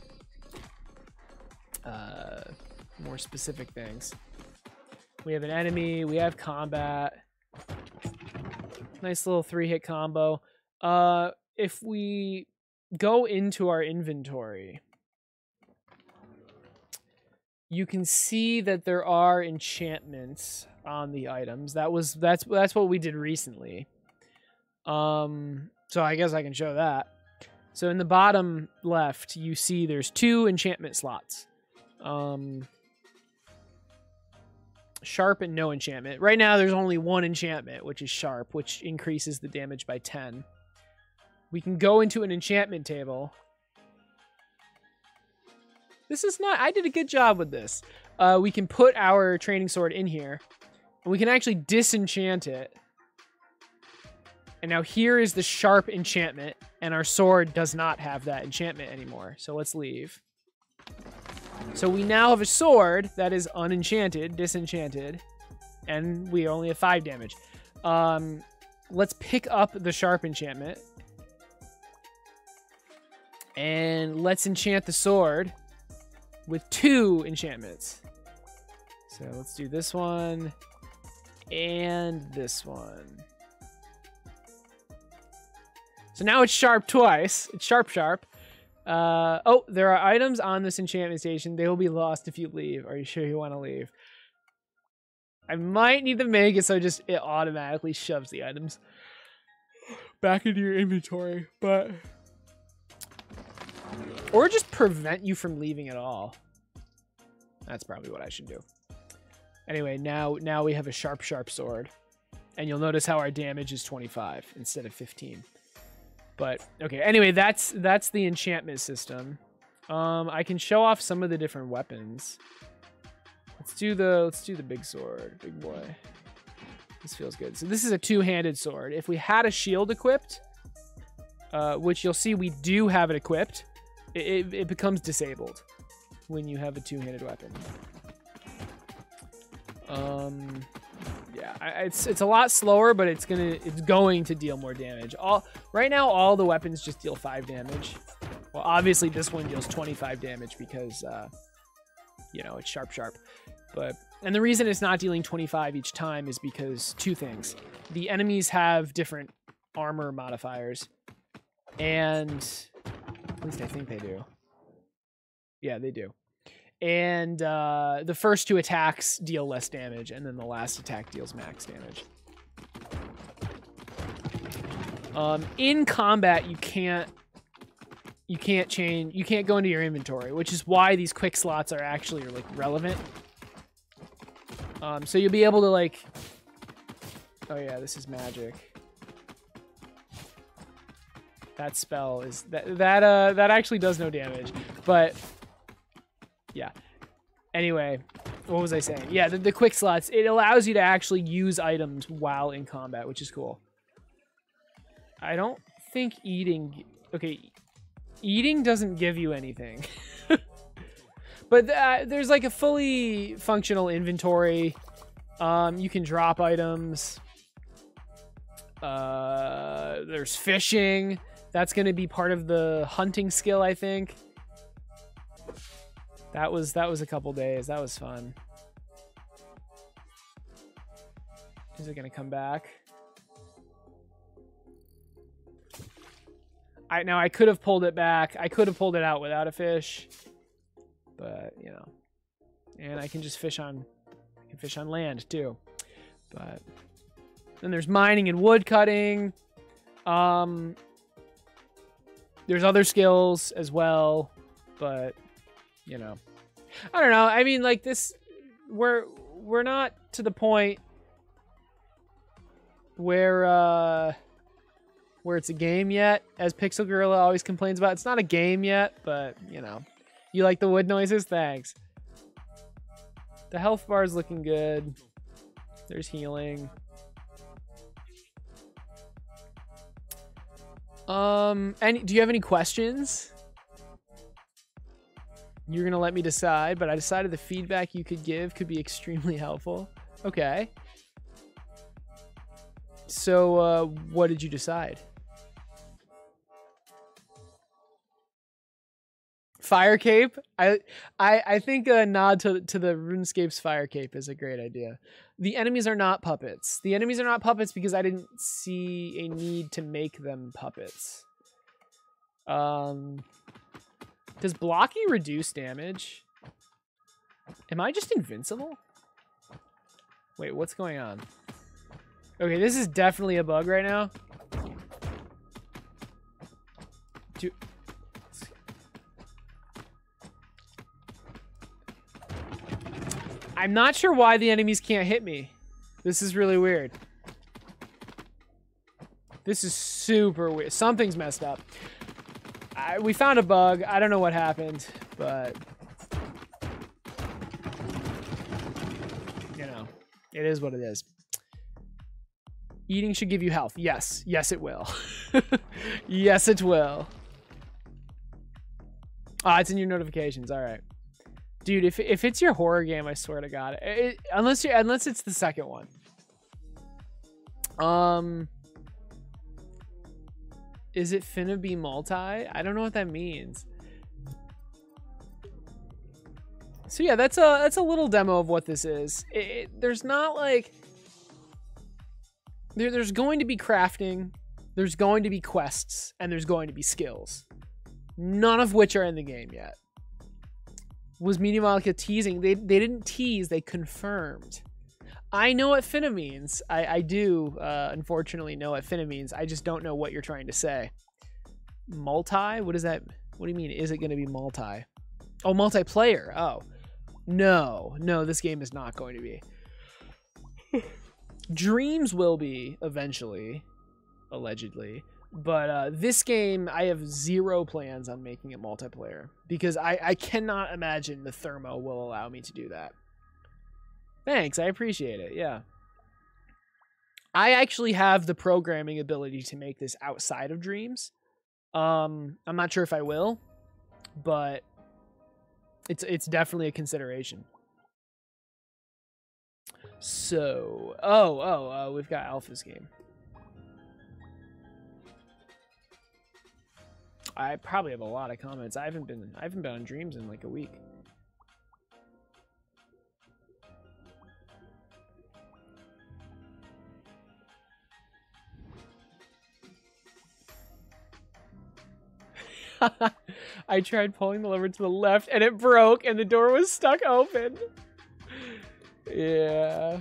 more specific things. We have an enemy. We have combat. Nice little 3-hit combo. If we go into our inventory, you can see that there are enchantments on the items. That's what we did recently. So I guess I can show that. So in the bottom left, you see there's 2 enchantment slots. Sharp and no enchantment. Right now there's only 1 enchantment, which is sharp, which increases the damage by 10. We can go into an enchantment table. This is not... I did a good job with this. We can put our training sword in here, and we can actually disenchant it. And now here is the sharp enchantment, and our sword does not have that enchantment anymore. So let's leave. So we now have a sword that is unenchanted, disenchanted, and we only have 5 damage. Let's pick up the sharp enchantment. And let's enchant the sword with 2 enchantments. So let's do this one and this one. So now it's sharp twice. It's sharp. Oh, there are items on this enchantment station. They will be lost if you leave. Are you sure you want to leave? I might need to make it so it automatically shoves the items back into your inventory, but... Or just prevent you from leaving at all. That's probably what I should do. Anyway, now we have a sharp sword. And you'll notice how our damage is 25 instead of 15. But okay, anyway, that's the enchantment system. I can show off some of the different weapons. Let's do the big sword, big boy. This feels good. So this is a 2-handed sword. If we had a shield equipped, which you'll see we do have it equipped, it becomes disabled when you have a 2-handed weapon. Yeah, it's a lot slower, but it's going to deal more damage. Right now, all the weapons just deal 5 damage. Well, obviously this one deals 25 damage because, you know, it's sharp. And the reason it's not dealing 25 each time is because 2 things. The enemies have different armor modifiers, and at least I think they do. Yeah, they do. And the first 2 attacks deal less damage, and then the last attack deals max damage. In combat, you can't go into your inventory, which is why these quick slots are actually like relevant. So you'll be able to like, oh yeah, this is magic. That spell is that actually does no damage, but. Yeah. Anyway, what was I saying? Yeah, the quick slots, it allows you to actually use items while in combat, which is cool. I don't think eating... Okay, eating doesn't give you anything. But there's like a fully functional inventory. You can drop items. There's fishing. That's going to be part of the hunting skill, I think. That was a couple days. That was fun. Is it gonna come back? Now I could have pulled it back. I could have pulled it out without a fish, but you know, and I can just fish on land too. But then there's mining and wood cutting. There's other skills as well, but. You know, I don't know. I mean, like this, we're not to the point where where it's a game yet, as Pixel Gorilla always complains about. It's not a game yet, but, you know. You like the wood noises? Thanks. The health bar is looking good. There's healing. Do you have any questions? You're gonna let me decide, but I decided the feedback you could give could be extremely helpful. Okay. So, what did you decide? Fire cape? I think a nod to the RuneScape's fire cape is a great idea. The enemies are not puppets. The enemies are not puppets because I didn't see a need to make them puppets. Does blocky reduce damage? Am I just invincible? Wait, what's going on? Okay, this is definitely a bug right now. I'm not sure why the enemies can't hit me. This is really weird. This is super weird. Something's messed up. We found a bug. I don't know what happened, but you know, it is what it is. Eating should give you health. Yes. Yes, it will. Yes, it will. Ah, it's in your notifications. All right. Dude, if it's your horror game, I swear to God, unless it's the second one. Is it finna be multi? I don't know what that means. So yeah, that's a little demo of what this is. There's not like there's going to be crafting, there's going to be quests, and there's going to be skills. None of which are in the game yet. Was Media Molecule teasing? They didn't tease, they confirmed. I know what finna means. I do, unfortunately, know what finna means. I just don't know what you're trying to say. Multi? What is that? What do you mean? Is it going to be multi? Oh, multiplayer. Oh. No, this game is not going to be. Dreams will be eventually, allegedly. But this game, I have zero plans on making it multiplayer because I cannot imagine the thermo will allow me to do that. Thanks, I appreciate it, yeah. I actually have the programming ability to make this outside of Dreams. I'm not sure if I will, but it's definitely a consideration. So, we've got Alpha's game. I probably have a lot of comments. I haven't been on Dreams in like a week. I tried pulling the lever to the left and it broke and the door was stuck open. Yeah.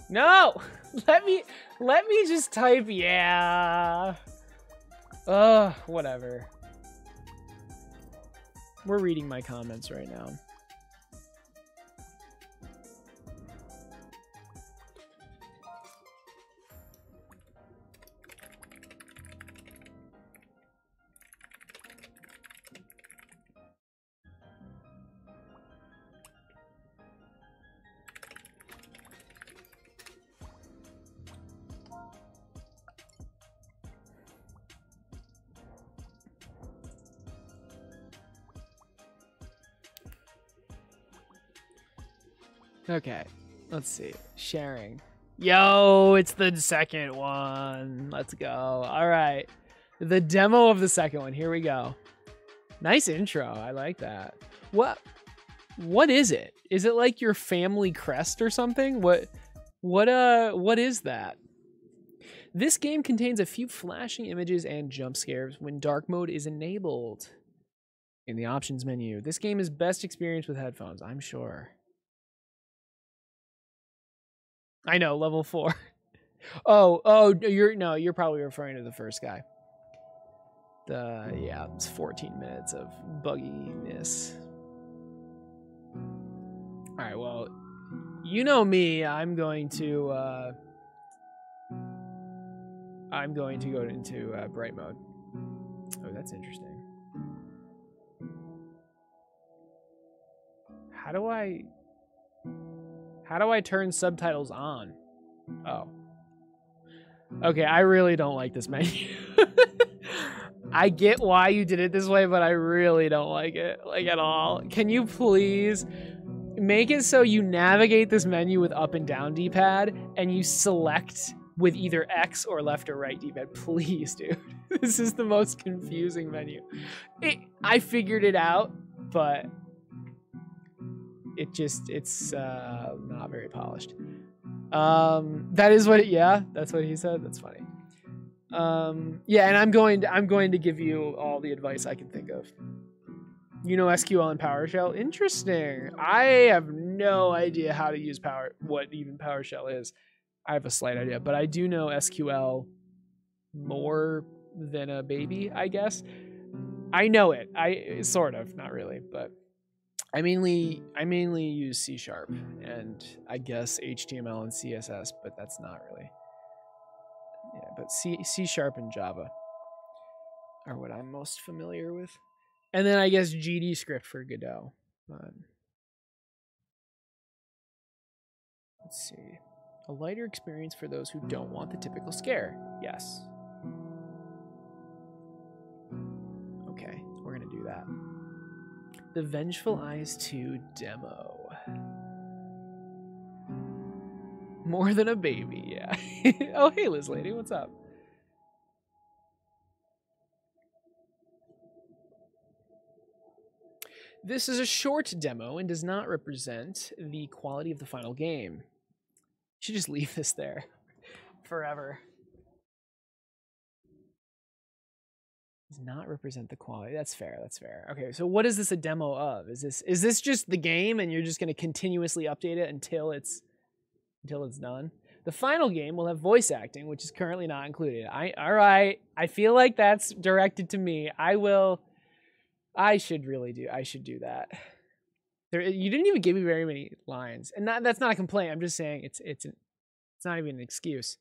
No! Let me just type yeah. Whatever. We're reading my comments right now. Okay, let's see. Sharing. Yo, it's the second one. Let's go. All right. The demo of the second one. Here we go. Nice intro. I like that. What is it? Is it like your family crest or something? What is that? This game contains a few flashing images and jump scares when dark mode is enabled in the options menu. This game is best experienced with headphones, I'm sure. I know, level 4. Oh, you're probably referring to the first guy. Yeah, it's 14 minutes of bugginess. All right, well, you know me. I'm going to go into bright mode. Oh, that's interesting. How do I turn subtitles on? Oh. Okay, I really don't like this menu. I get why you did it this way, but I really don't like it, like, at all. Can you please make it so you navigate this menu with up and down D-pad and you select with either X or left or right D-pad? Please, dude. This is the most confusing menu. I figured it out, but it's not very polished. That is what that's what he said. That's funny. Yeah, and I'm going to give you all the advice I can think of. You know SQL and PowerShell? Interesting. I have no idea how to use what even PowerShell is. I have a slight idea, but I do know SQL more than a baby, I guess. I know it. Sort of, not really, but I mainly use C# and I guess HTML and CSS, but that's not really. Yeah, but C# and Java are what I'm most familiar with. And then I guess GDScript for Godot. Let's see. A lighter experience for those who don't want the typical scare. Yes. Okay, we're going to do that. The Vengeful Eyes 2 demo. More than a baby, yeah. Oh, hey, Liz Lady, what's up? This is a short demo and does not represent the quality of the final game. You should just leave this there forever. Does not represent the quality. That's fair. That's fair. Okay, so what is this a demo of? Is this just the game and you're just going to continuously update it until it's done? The final game will have voice acting, which is currently not included. All right. I feel like that's directed to me. I should do that. You didn't even give me very many lines, and that's not a complaint. I'm just saying it's not even an excuse.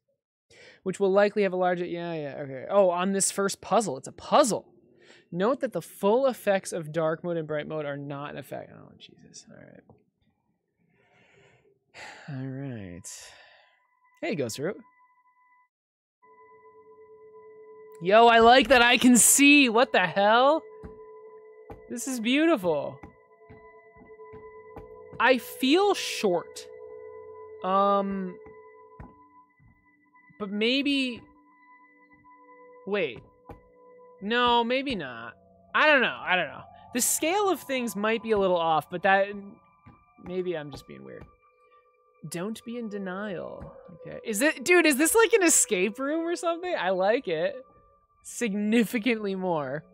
Which will likely have a larger, okay. Oh, on this first puzzle, it's a puzzle. Note that the full effects of dark mode and bright mode are not in effect. Oh, Jesus. All right. Hey, Ghost Root. Yo, I like that I can see. What the hell? This is beautiful. I feel short. But maybe... Wait. No, maybe not. I don't know. The scale of things might be a little off, but that... Maybe I'm just being weird. Don't be in denial. Okay. Dude, is this like an escape room or something? I like it. Significantly more.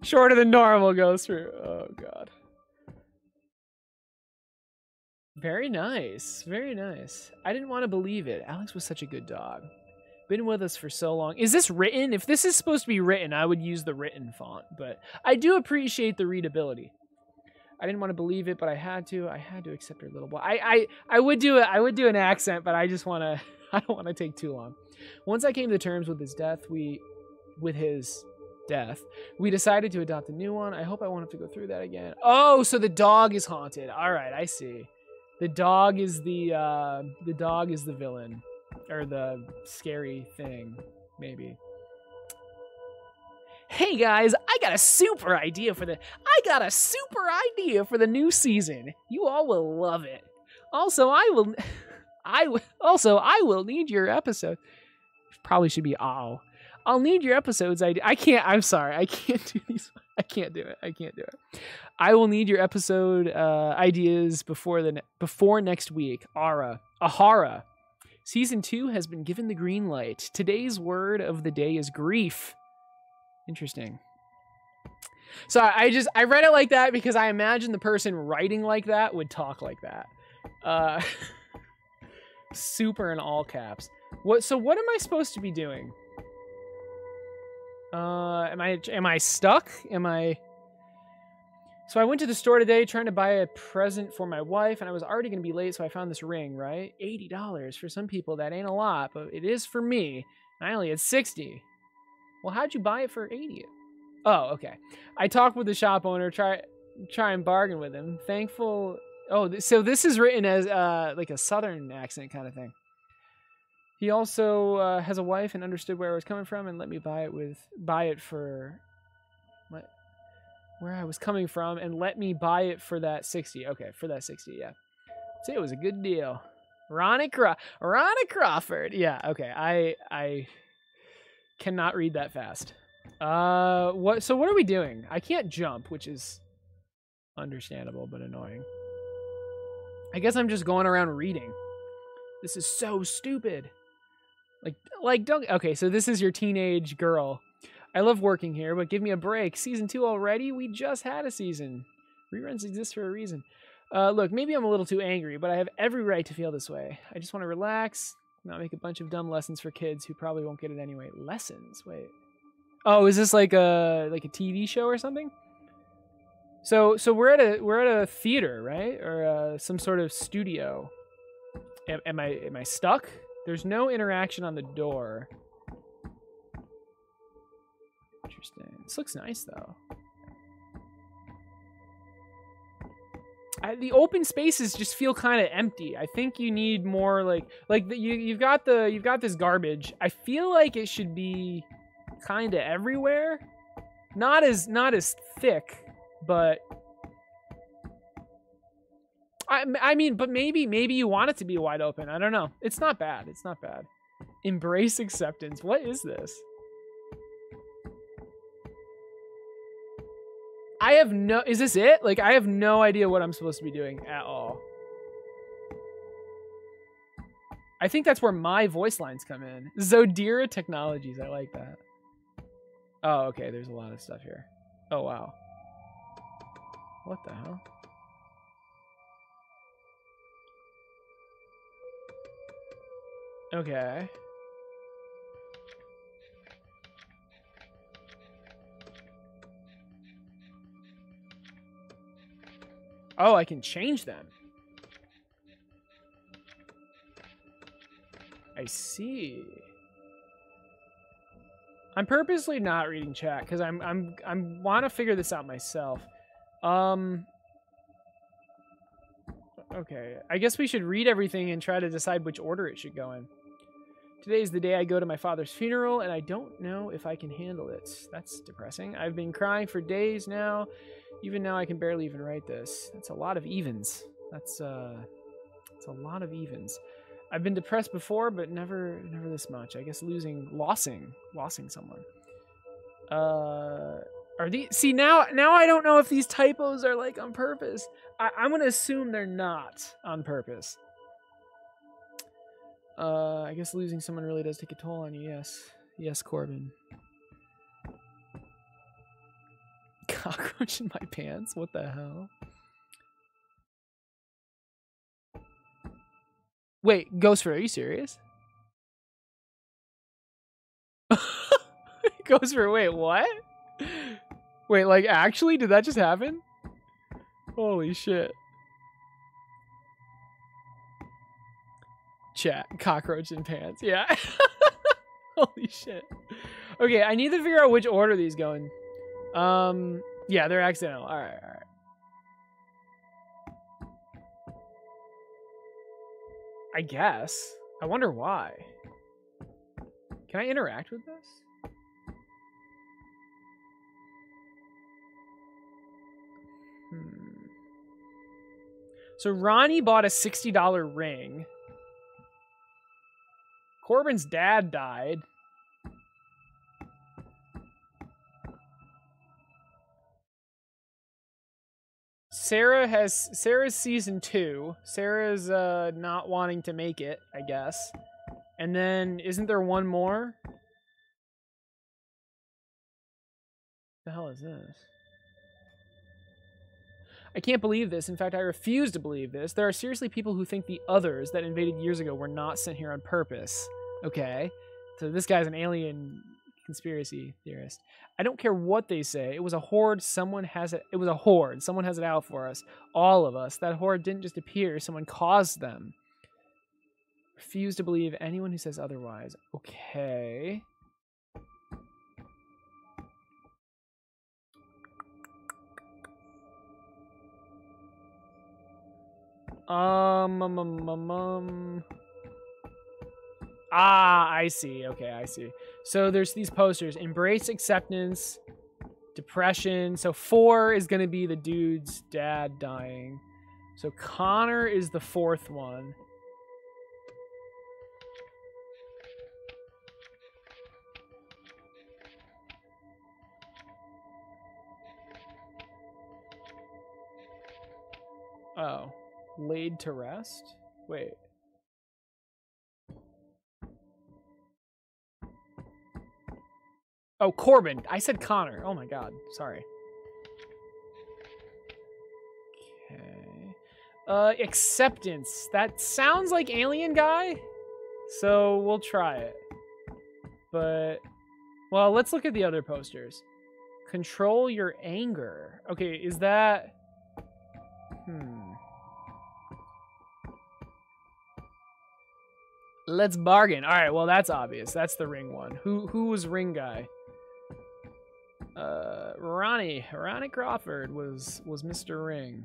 Shorter than normal goes through. Oh, God. Very nice. Very nice. I didn't want to believe it. Alex was such a good dog. Been with us for so long. Is this written? If this is supposed to be written, I would use the written font, but I do appreciate the readability. I didn't want to believe it, but I had to. I had to accept her little boy. I would do it. I would do an accent, but I don't want to take too long. Once I came to terms with his death, we decided to adopt a new one. I hope I won't have to go through that again. Oh, so the dog is haunted. All right, I see. The dog is the villain, or the scary thing, maybe. Hey guys, I got a super idea for the new season. You all will love it. Also, I will need your episode. Probably should be I'll need your episodes. I'm sorry. I can't do these. I can't do it. I will need your episode ideas before next week. Ahara. Season 2 has been given the green light. Today's word of the day is grief. Interesting. So I read it like that because I imagine the person writing like that would talk like that. Super in all caps. So what am I supposed to be doing? Am I stuck? So I went to the store today trying to buy a present for my wife, and I was already going to be late, so I found this ring, right? $80. For some people, that ain't a lot, but it is for me. And I only had 60. Well, how'd you buy it for 80? Oh, okay. I talked with the shop owner, try and bargain with him. Thankful. Oh, so this is written as like a southern accent kind of thing. He also has a wife and understood where I was coming from and let me buy it for where I was coming from and let me buy it for that 60. Okay, for that 60, yeah. See, it was a good deal. Ronnie Crawford. Yeah, okay. I cannot read that fast. So what are we doing? I can't jump, which is understandable but annoying. I guess I'm just going around reading. This is so stupid. Like don't. Okay, so this is your teenage girl. I love working here, but give me a break. Season 2 already? We just had a season. Reruns exist for a reason. Look, maybe I'm a little too angry, but I have every right to feel this way. I just want to relax, not make a bunch of dumb lessons for kids who probably won't get it anyway. Lessons? Wait. Oh, is this like a TV show or something? So we're at a theater, right? Or some sort of studio. Am I stuck? There's no interaction on the door. Interesting. This looks nice though. The open spaces just feel kind of empty. I think you need more you've got this garbage. I feel like it should be kind of everywhere. Not as thick, but I mean, but maybe you want it to be wide open. I don't know. It's not bad. It's not bad. Embrace acceptance. What is this? Is this it? Like, I have no idea what I'm supposed to be doing at all. I think that's where my voice lines come in. Zodira Technologies. I like that. Oh, okay. There's a lot of stuff here. Oh, wow. What the hell? Okay. Oh, I can change them. I see. I'm purposely not reading chat because I want to figure this out myself. Okay, I guess we should read everything and try to decide which order it should go in. Today is the day I go to my father's funeral, and I don't know if I can handle it. That's depressing. I've been crying for days now. Even now, I can barely even write this. That's a lot of evens. That's a lot of evens. I've been depressed before, but never this much. I guess lossing someone. Are these? See, now I don't know if these typos are like on purpose. I'm gonna assume they're not on purpose. I guess losing someone really does take a toll on you. Yes, Corbin. Cockroach in my pants? What the hell? Wait, Ghost, are you serious? Ghost, wait, what? Wait, like, actually, did that just happen? Holy shit. Chat, cockroach in pants, yeah. Holy shit. Okay, I need to figure out which order these go in. Yeah, they're accidental. All right. I guess. I wonder why. Can I interact with this? So Ronnie bought a $60 ring. Corbin's dad died. Sarah's season 2. Sarah's not wanting to make it, I guess. And then isn't there one more? What the hell is this? I can't believe this. In fact, I refuse to believe this. There are seriously people who think the others that invaded years ago were not sent here on purpose. Okay. So this guy's an alien conspiracy theorist. I don't care what they say. It was a horde. Someone has it. It was a horde. Someone has it out for us. All of us. That horde didn't just appear. Someone caused them. Refuse to believe anyone who says otherwise. Okay. I see. Okay, I see. So there's these posters. Embrace acceptance, depression. So 4 is going to be the dude's dad dying. So Connor is the 4th one. Oh. Laid to rest? Wait. Oh, Corbin. I said Connor. Oh my god. Sorry. Okay. Acceptance. That sounds like Alien Guy. So we'll try it. But, well, let's look at the other posters. Control your anger. Okay, is that... Let's bargain. All right, well, that's obvious. That's the ring one. Who was ring guy? Ronnie Crawford was Mr. Ring.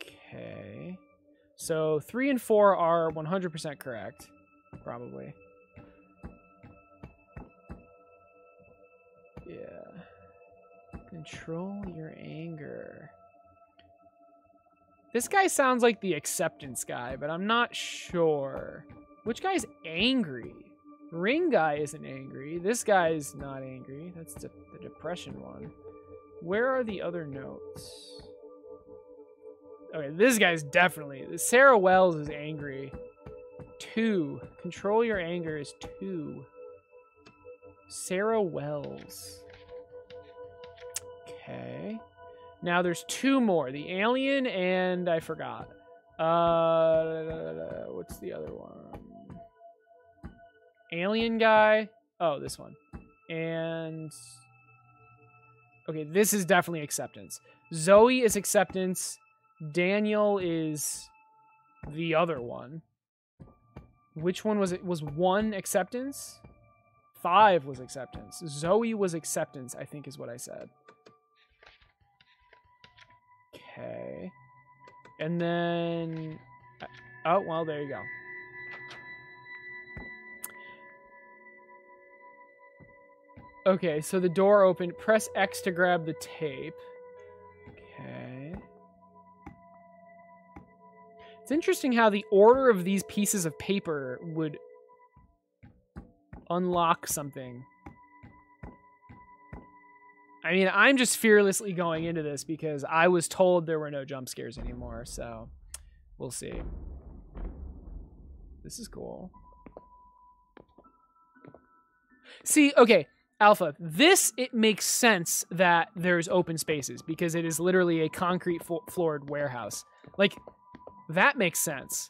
Okay. So 3 and 4 are 100% correct, probably. Yeah. Control your anger. This guy sounds like the acceptance guy, but I'm not sure. Which guy's angry? Ring guy isn't angry. This guy is not angry. That's the depression one. Where are the other notes? Okay, this guy's definitely... Sarah Wells is angry. 2. Control your anger is 2. Sarah Wells. Okay. Now there's 2 more. The alien and I forgot. What's the other one? Alien guy. Oh, this one. And okay, this is definitely acceptance. Zoe is acceptance. Daniel is the other one. Which one was it? Was 1 acceptance? 5 was acceptance. Zoe was acceptance, I think is what I said. Okay. And then... Oh, well, there you go. Okay, so the door opened. Press X to grab the tape. Okay. It's interesting how the order of these pieces of paper would unlock something. I mean, I'm just fearlessly going into this because I was told there were no jump scares anymore, so we'll see. This is cool. See, okay, Alpha, it makes sense that there's open spaces because it is literally a concrete floored warehouse. Like, that makes sense.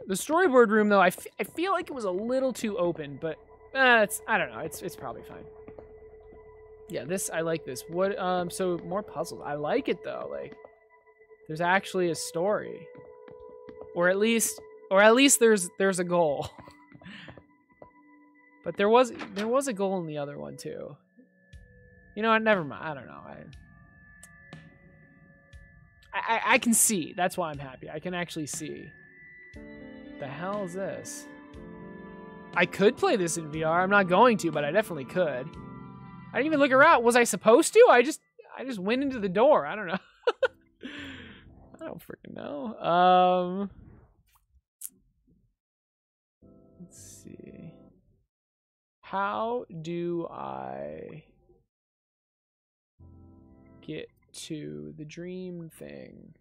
The storyboard room, though, I feel like it was a little too open, but I don't know. It's probably fine. Yeah, I like this. What? So more puzzles. I like it though. Like, there's actually a story, or at least there's a goal. But there was a goal in the other one too. You know what? Never mind. I don't know. I can see. That's why I'm happy. I can actually see. The hell is this? I could play this in VR. I'm not going to, but I definitely could. I didn't even look around. Was I supposed to? I just went into the door. I don't know. I don't freaking know. Let's see. How do I get to the dream thing?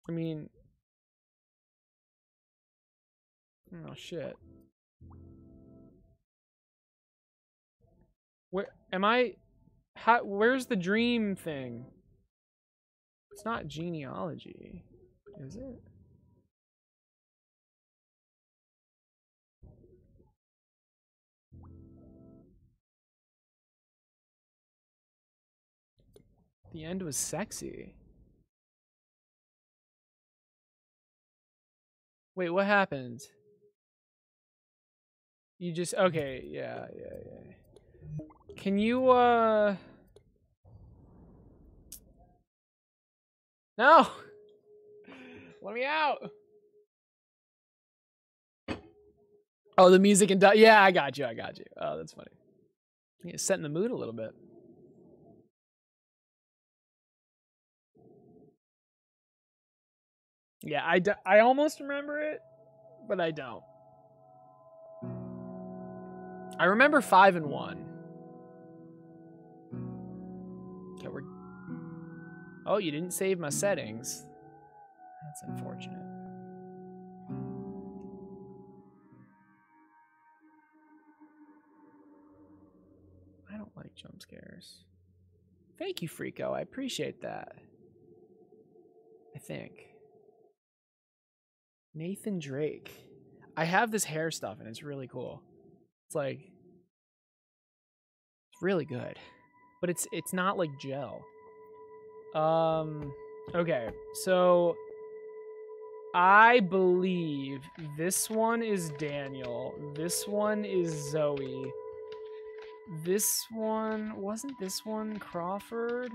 I mean, oh shit. Where am I? Where's the dream thing? It's not genealogy, is it? The end was sexy. Wait, what happened? You just... Okay, yeah. Can you, No! Let me out! Oh, the music and... Yeah, I got you. Oh, that's funny. Yeah, setting the mood a little bit. Yeah, I almost remember it, but I don't. I remember 5 and 1. Okay, Oh, you didn't save my settings. That's unfortunate. I don't like jump scares. Thank you, Freako. I appreciate that. I think. Nathan Drake. I have this hair stuff and it's really cool. It's like, it's really good, but it's not like gel. Okay, so I believe this one is Daniel. This one is Zoe. This one, wasn't this one Crawford?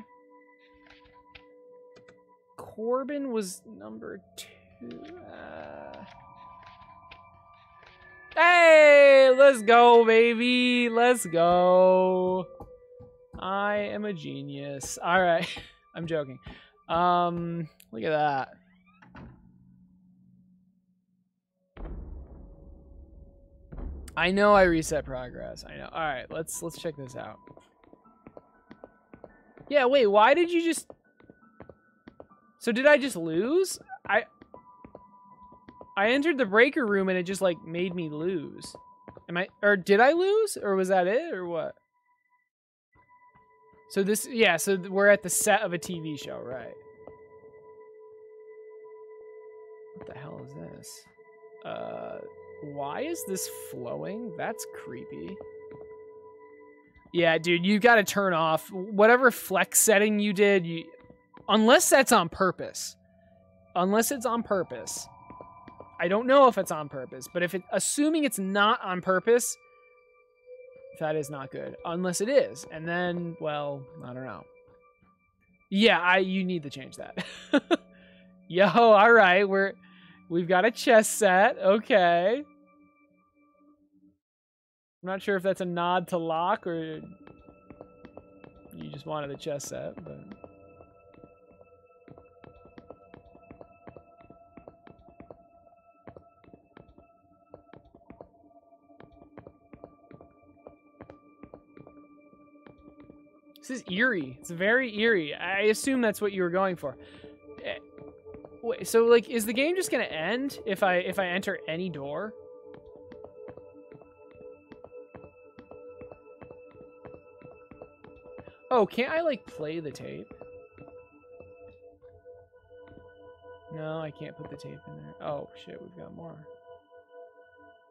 Corbin was number 2. Hey, let's go, baby. Let's go. I am a genius. All right. I'm joking. Look at that. I know I reset progress. I know. All right, let's check this out. Yeah, wait, why did you just... So did I just lose? I entered the breaker room and it just like made me lose. Or did I lose? Or was that it or what? So this, yeah, so we're at the set of a TV show, right? What the hell is this? Why is this flowing? That's creepy. Yeah, dude, you gotta turn off whatever flex setting you did. Unless that's on purpose. Unless it's on purpose. I don't know if it's on purpose, but assuming it's not on purpose, that is not good. Unless it is, and then, well, I don't know. Yeah, you need to change that. Yo, all right, we've got a chess set. Okay. I'm not sure if that's a nod to Locke or you just wanted a chess set, but. This is eerie. It's very eerie. I assume that's what you were going for. Wait, so like, is the game just gonna end if I enter any door? Oh, can't I like play the tape? No, I can't put the tape in there. Oh shit, we've got more.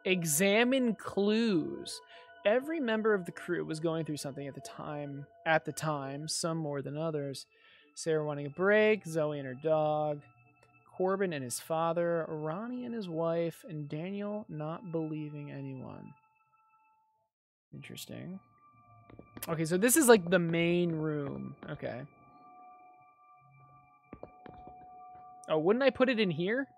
Examine clues. Every member of the crew was going through something at the time, some more than others. Sarah wanting a break, Zoe and her dog, Corbin and his father, Ronnie and his wife, and Daniel not believing anyone. Interesting. Okay, so this is like the main room. Okay. Oh, wouldn't I put it in here?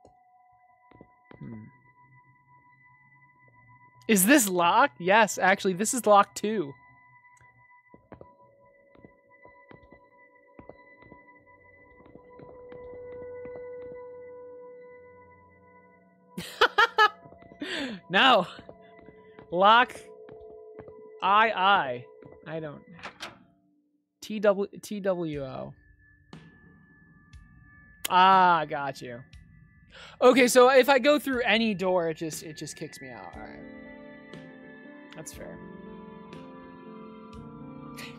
Is this Locke? Yes, actually, this is Locke 2. No. Locke. I don't. TWO. Ah, got you. Okay, so if I go through any door, it just kicks me out. All right. That's fair.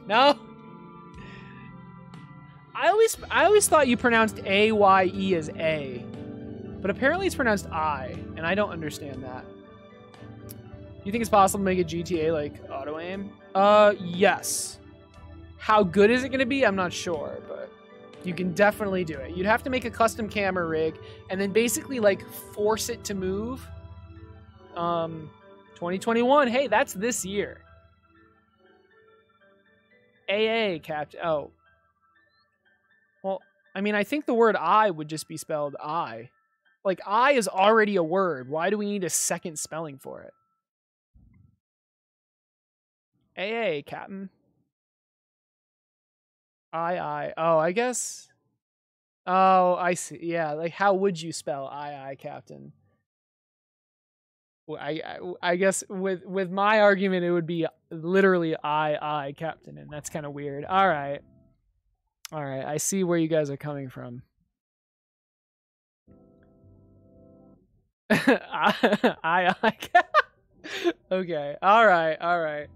No. I always thought you pronounced A-Y-E as A, but apparently it's pronounced I, and I don't understand that. You think it's possible to make a GTA like auto aim? Yes. How good is it going to be? I'm not sure, but You can definitely do it. You'd have to make a custom camera rig and then basically like force it to move. 2021. Hey, that's this year. AA, Captain. Oh. Well, I mean, I think the word I would just be spelled I. Like, I is already a word. Why do we need a second spelling for it? AA, Captain. I. Oh, I guess. Oh, I see. Yeah, like, how would you spell I, Captain? Well, I guess with my argument, it would be literally I, Captain, and that's kind of weird. All right. I see where you guys are coming from. I. Okay. All right.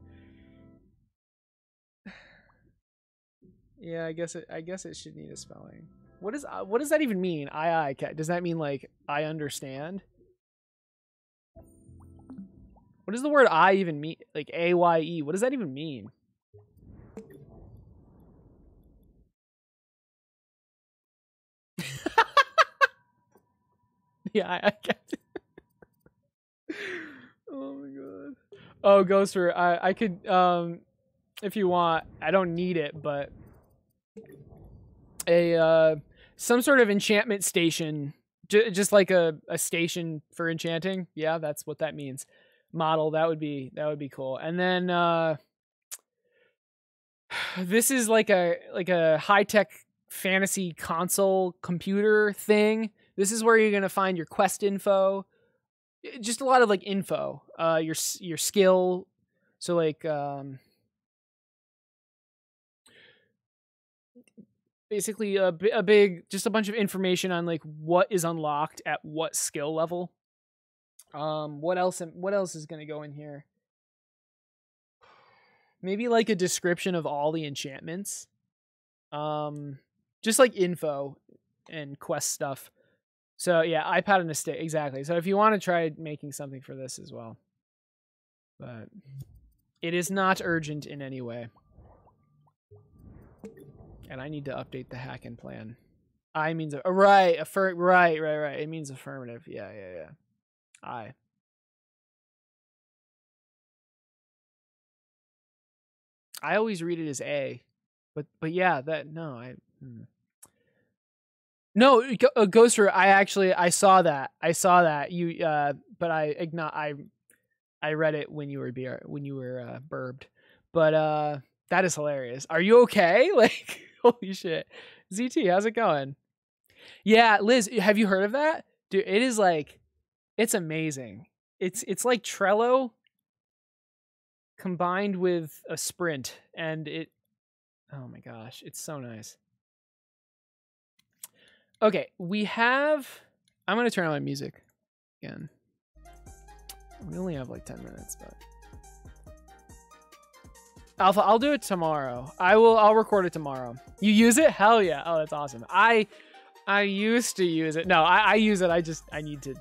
Yeah, I guess it should need a spelling. What does that even mean? Does that mean like I understand? What does the word I even mean? Like AYE. What does that even mean? Yeah, I get it. Oh my god. Oh, Ghoster, I could if you want. I don't need it, but some sort of enchantment station, just like a station for enchanting. Yeah, that's what that means. Model, that would be cool. And then this is like a high-tech fantasy console computer thing. This is where you're going to find your quest info. Just a lot of like info, your skill. So like basically a big, just a bunch of information on like what is unlocked at what skill level. What else is going to go in here? Maybe like a description of all the enchantments. Just like info and quest stuff. So yeah, iPad and a stick, exactly. So if you want to try making something for this as well. But it is not urgent in any way. And I need to update the hacking plan. I means right. It means affirmative. Yeah. I always read it as A, but yeah, that no, no, Ghoster. I saw that you but I read it when you were burbed, but that is hilarious. Are you okay? Like, holy shit. ZT, how's it going? Yeah, Liz, have you heard of that? Dude, it is like, it's amazing. It's like Trello combined with a sprint, and oh my gosh, it's so nice. Okay, I'm going to turn on my music again. We only have like 10 minutes, but Alpha, I'll do it tomorrow. I'll record it tomorrow. You use it? Hell yeah. Oh, that's awesome. I used to use it. No, I use it. I need to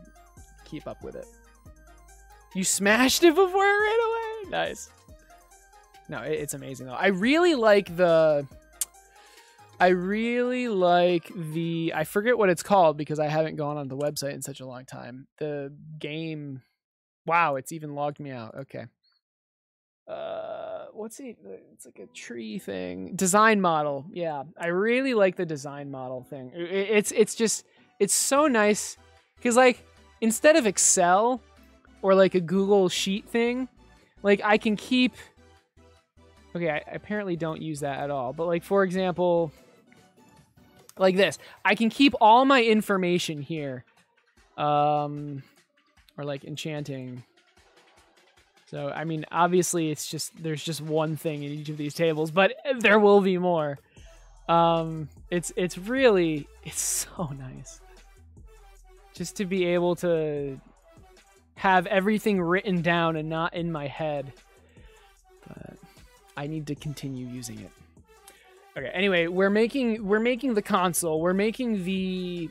keep up with it. You smashed it before it ran away? Nice. No, it's amazing though. I really like the I forget what it's called because I haven't gone on the website in such a long time. The game. Wow, it's even logged me out. Okay. It's like a tree thing. Design model. Yeah, I really like the design model thing. It's so nice because like instead of Excel or like a Google Sheet thing, like I can keep. Okay, I apparently don't use that at all. But like for example, like this, I can keep all my information here, or like enchanting. So, I mean, obviously there's just one thing in each of these tables, but there will be more. It's so nice. Just to be able to have everything written down and not in my head. But I need to continue using it. Okay, anyway, we're making the console. We're making the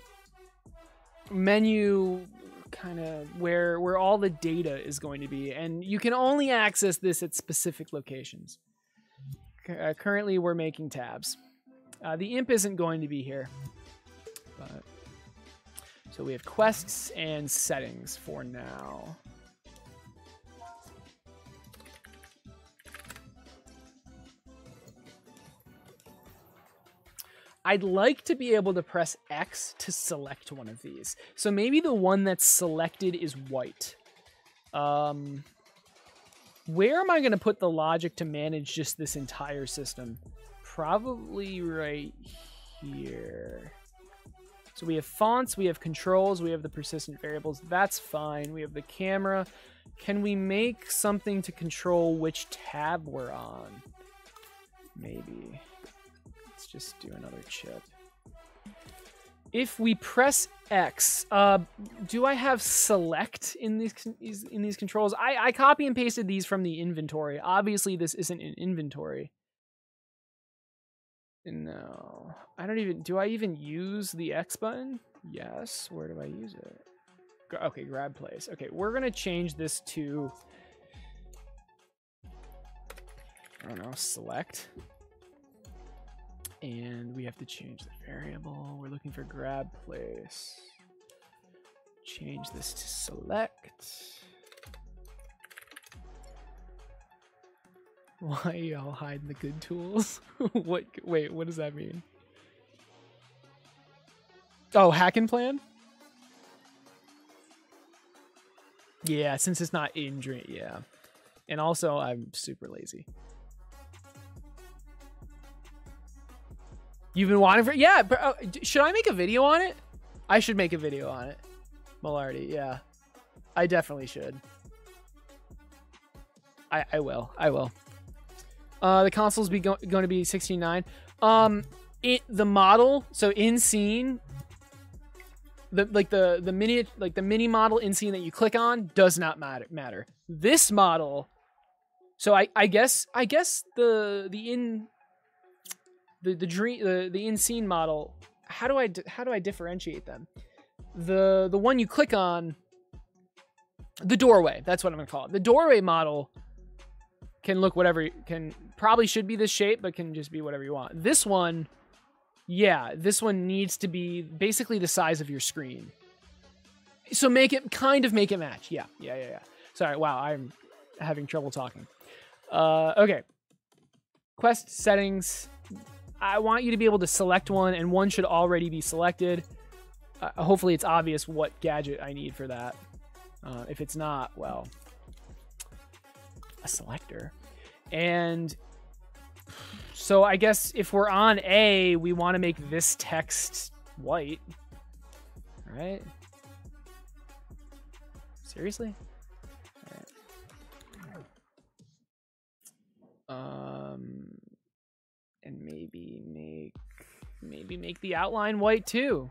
menu kind of where all the data is going to be, and you can only access this at specific locations. Currently we're making tabs, The imp isn't going to be here. But so we have quests and settings for now. I'd like to be able to press X to select one of these. So maybe the one that's selected is white. Where am I going to put the logic to manage just this entire system? Probably right here. So we have fonts, we have controls, we have the persistent variables. That's fine. We have the camera. Can we make something to control which tab we're on? Maybe. Let's just do another chip. If we press X, do I have select in these controls? I copy and pasted these from the inventory. Obviously, this isn't an inventory. No, I don't even. Do I even use the X button? Yes. Where do I use it? Okay, grab place. Okay, we're gonna change this to, I don't know, select. And we have to change the variable. We're looking for grab place. Change this to select. Why y'all hiding the good tools? What? Wait, what does that mean? Oh, hack and plan? Yeah, since it's not in Dream, yeah. And also, I'm super lazy. You've been wanting for, yeah. Should I make a video on it? I should make a video on it. Malarty, yeah. I definitely should. I will. The consoles going to be 16:9. The model, so in scene, the mini model in scene that you click on does not matter. This model, so I guess the in scene model, how do I differentiate them? The one you click on, the doorway, that's what I'm gonna call it. The doorway model can look whatever, probably should be this shape, but can just be whatever you want. This one, yeah, this one needs to be basically the size of your screen. So make it match. Yeah. Sorry, wow, I'm having trouble talking. Okay. Quest settings. I want you to be able to select one, and one should already be selected. Hopefully it's obvious what gadget I need for that. If it's not, well, a selector. And so I guess if we're on A, we want to make this text white, right? Seriously? All right. And maybe make the outline white too.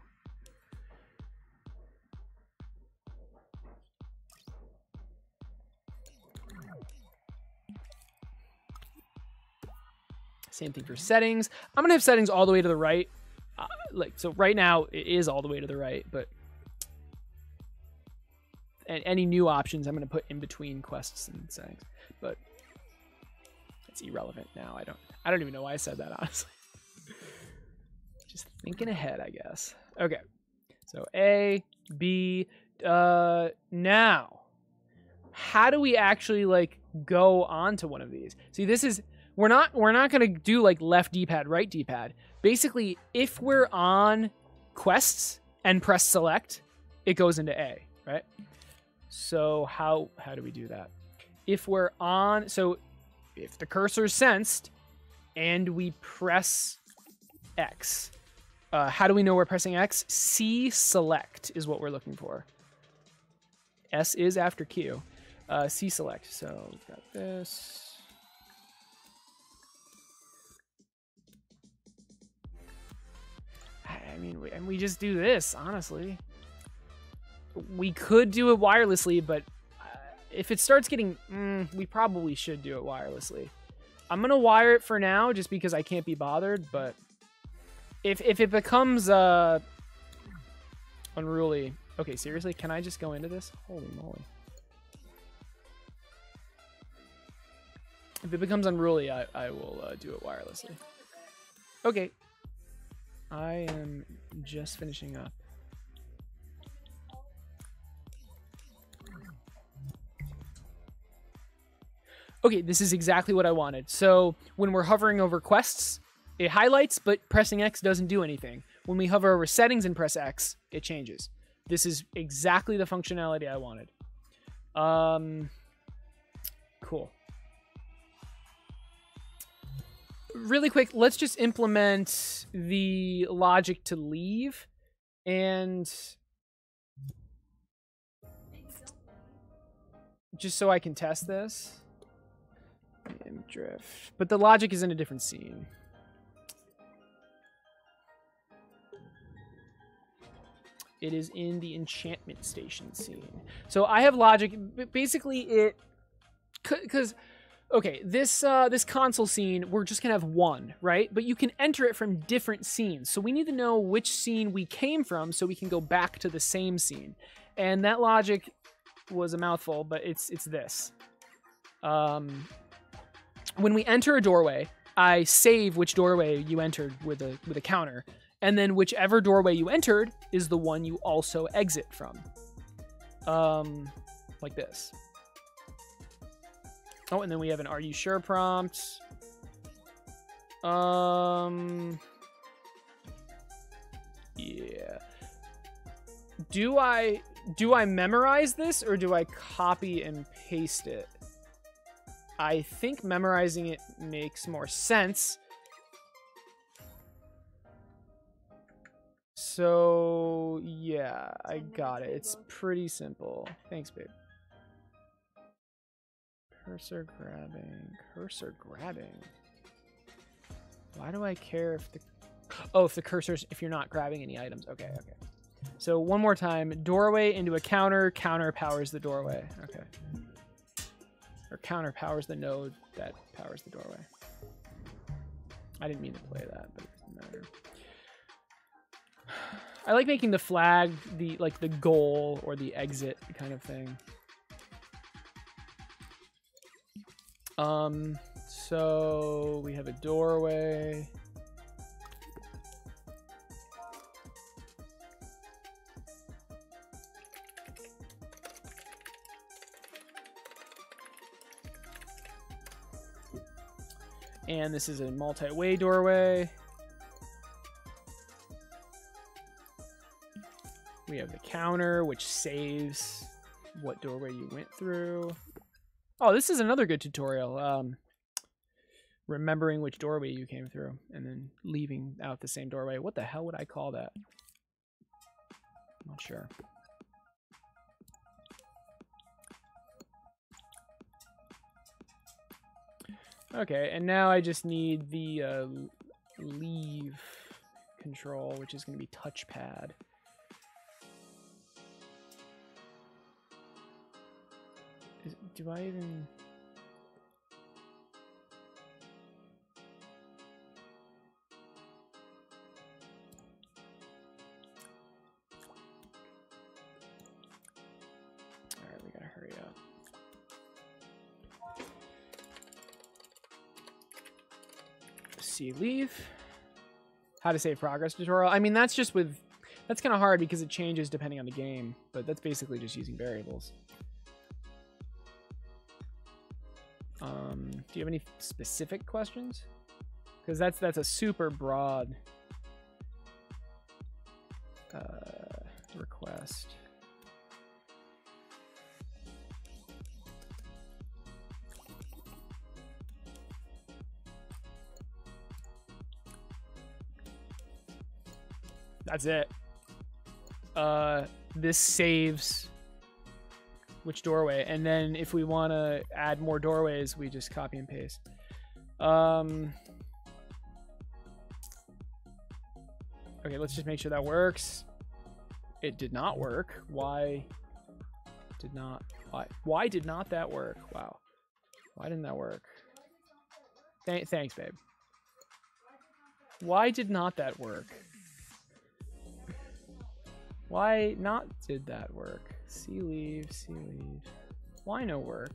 Same thing for settings. I'm gonna have settings all the way to the right. So right now it is all the way to the right, but and any new options I'm gonna put in between quests and settings. But it's irrelevant now. I don't even know why I said that, honestly. Just thinking ahead, I guess. Okay. So A, B, now how do we actually like go onto one of these? See, this is, we're not gonna do like left D-pad, right D-pad. Basically, if we're on quests and press select, it goes into A, right? So how do we do that? If we're on, so if the cursor is sensed and we press X, how do we know we're pressing X? C select is what we're looking for. S is after Q. C select. So we've got this. I mean, we just do this, honestly. We could do it wirelessly, but if it starts getting, we probably should do it wirelessly. I'm gonna wire it for now, just because I can't be bothered. But if it becomes unruly, okay, seriously, can I just go into this? Holy moly! If it becomes unruly, I will do it wirelessly. Okay, I am just finishing up. Okay, this is exactly what I wanted. So when we're hovering over quests, it highlights, but pressing X doesn't do anything. When we hover over settings and press X, it changes. This is exactly the functionality I wanted. Cool. Really quick, let's just implement the logic to leave and just so I can test this. Drift. But the logic is in a different scene. It is in the enchantment station scene. So I have logic. Basically, it... Because... Okay, this console scene, we're just gonna have one, right? But you can enter it from different scenes. So we need to know which scene we came from so we can go back to the same scene. And that logic was a mouthful, but it's this. When we enter a doorway, I save which doorway you entered with a counter. And then whichever doorway you entered is the one you also exit from. Like this. Oh, and then we have an "Are you sure?" prompt. Yeah. Do I memorize this or do I copy and paste it? I think memorizing it makes more sense. So, yeah, I got it. It's pretty simple. Thanks, babe. Cursor grabbing. Why do I care if the... Oh, if the cursor's... If you're not grabbing any items. Okay. So, one more time. Doorway into a counter. Counter powers the doorway. Okay. Or counter powers the node that powers the doorway. I didn't mean to play that, but it doesn't matter. I like making the flag the goal or the exit kind of thing. So we have a doorway. And this is a multi-way doorway. We have the counter, which saves what doorway you went through. Oh, this is another good tutorial. Remembering which doorway you came through and then leaving out the same doorway. What the hell would I call that? I'm not sure. Okay, and now I just need the leave control, which is going to be touchpad. Do I even... Alright, we gotta hurry up. See leave. How to save progress tutorial. I mean, that's just with... That's kind of hard because it changes depending on the game, but that's basically just using variables. Do you have any specific questions? Because that's a super broad request. That's it. This saves which doorway, and then if we want to add more doorways, we just copy and paste. Okay, let's just make sure that works. It did not work. Why did not that work? Wow. Why didn't that work? Thanks, babe. Why did not that work? Why not did that work? See leave. Why no work?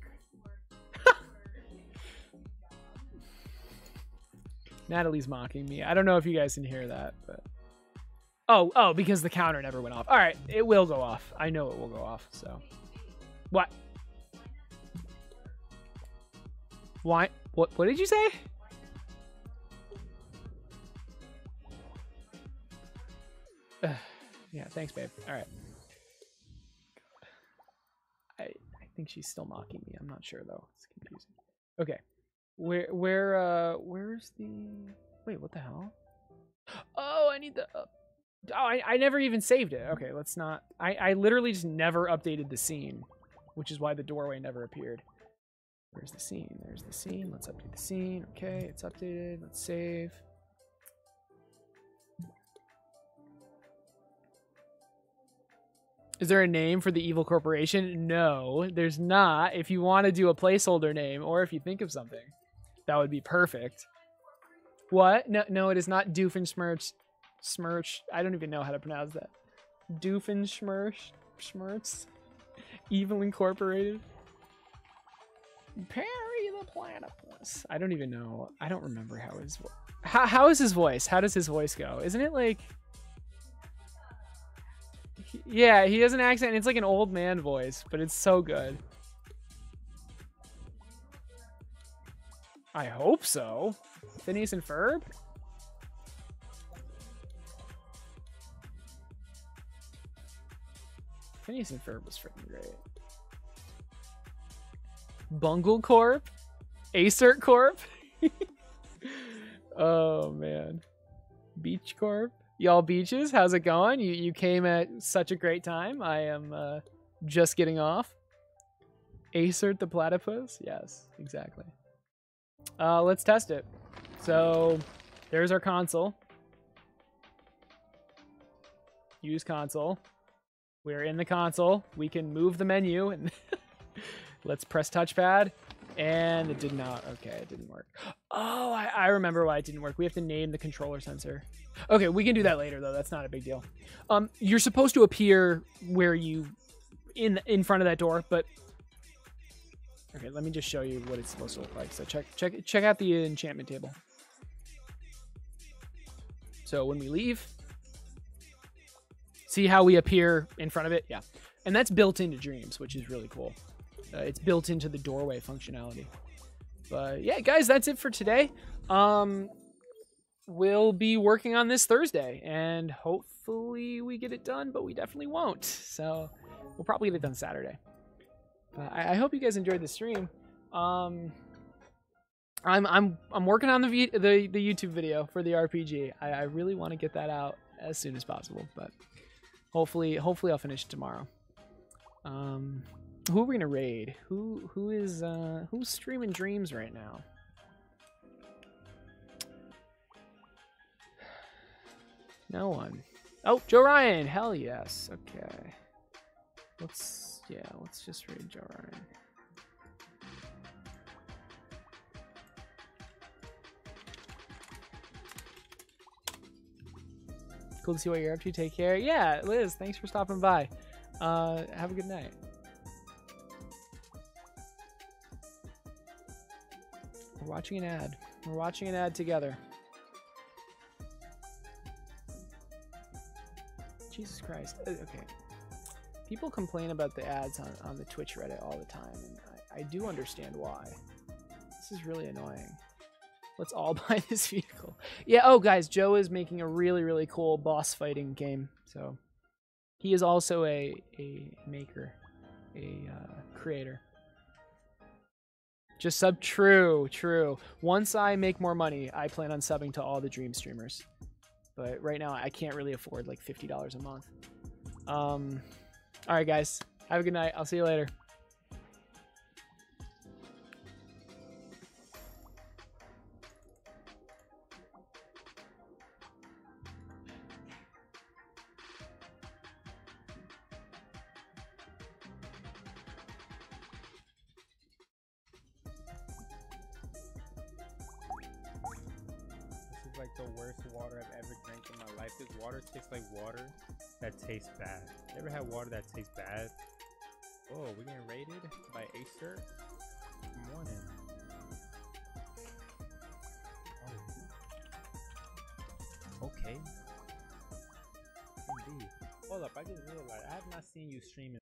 Natalie's mocking me. I don't know if you guys can hear that, but Oh, because the counter never went off. All right, it will go off. I know it will go off, so. What? Why? What did you say? Yeah, thanks, babe. All right. I think she's still mocking me. I'm not sure though. It's confusing. Okay. Where's the? Wait, what the hell? Oh, I need the. Oh, I never even saved it. Okay, let's not. I literally just never updated the scene, which is why the doorway never appeared. Where's the scene? There's the scene. Let's update the scene. Okay, it's updated. Let's save. Is there a name for the evil corporation? No, there's not. If you want to do a placeholder name, or if you think of something, that would be perfect. What? No, it is not Doofenshmirtz. Smirch. I don't even know how to pronounce that. Doofenshmirtz. Evil Incorporated. Perry the Platypus. I don't even know. I don't remember how his voice. How is his voice? How does his voice go? Isn't it like? Yeah, he has an accent. And it's like an old man voice, but it's so good. I hope so. Phineas and Ferb? Phineas and Ferb was freaking great. Bungle Corp? Acert Corp? Oh, man. Beach Corp? Y'all beaches, how's it going? You came at such a great time. I am just getting off. Acert the Platypus? Yes, exactly. Let's test it. So, there's our console. Use console. We're in the console. We can move the menu and let's press touchpad. And it did not. Okay, it didn't work. Oh, I remember why it didn't work. We have to name the controller sensor. Okay, we can do that later though. That's not a big deal. You're supposed to appear where you in front of that door, but okay, let me just show you what it's supposed to look like. So check out the enchantment table. So when we leave, see how we appear in front of it? Yeah. And that's built into Dreams, which is really cool. It's built into the doorway functionality. But yeah, guys, that's it for today. We'll be working on this Thursday, and hopefully we get it done, but we definitely won't. So we'll probably get it done Saturday. But I hope you guys enjoyed the stream. I'm working on the YouTube video for the RPG. I really want to get that out as soon as possible, but hopefully I'll finish it tomorrow. Who are we gonna raid? Who's streaming Dreams right now? No one. Oh, Joe Ryan. Hell yes. Okay. Let's just raid Joe Ryan. Cool to see what you're up to. Take care. Yeah, Liz, thanks for stopping by. Have a good night. We're watching an ad. We're watching an ad together. Jesus Christ. Okay. People complain about the ads on the Twitch Reddit all the time, and I do understand why. This is really annoying. Let's all buy this vehicle. Yeah, oh guys, Joe is making a really, really cool boss fighting game. So he is also a maker, a creator. Just sub. True. Once I make more money, I plan on subbing to all the Dream streamers. But right now, I can't really afford like $50 a month. All right, guys. Have a good night. I'll see you later. Like the worst water I've ever drank in my life. This water tastes like water that tastes bad. You ever had water that tastes bad? Oh, we're getting raided by Acer? Good morning. Oh. Okay. be. Hold up, I just realized I have not seen you streaming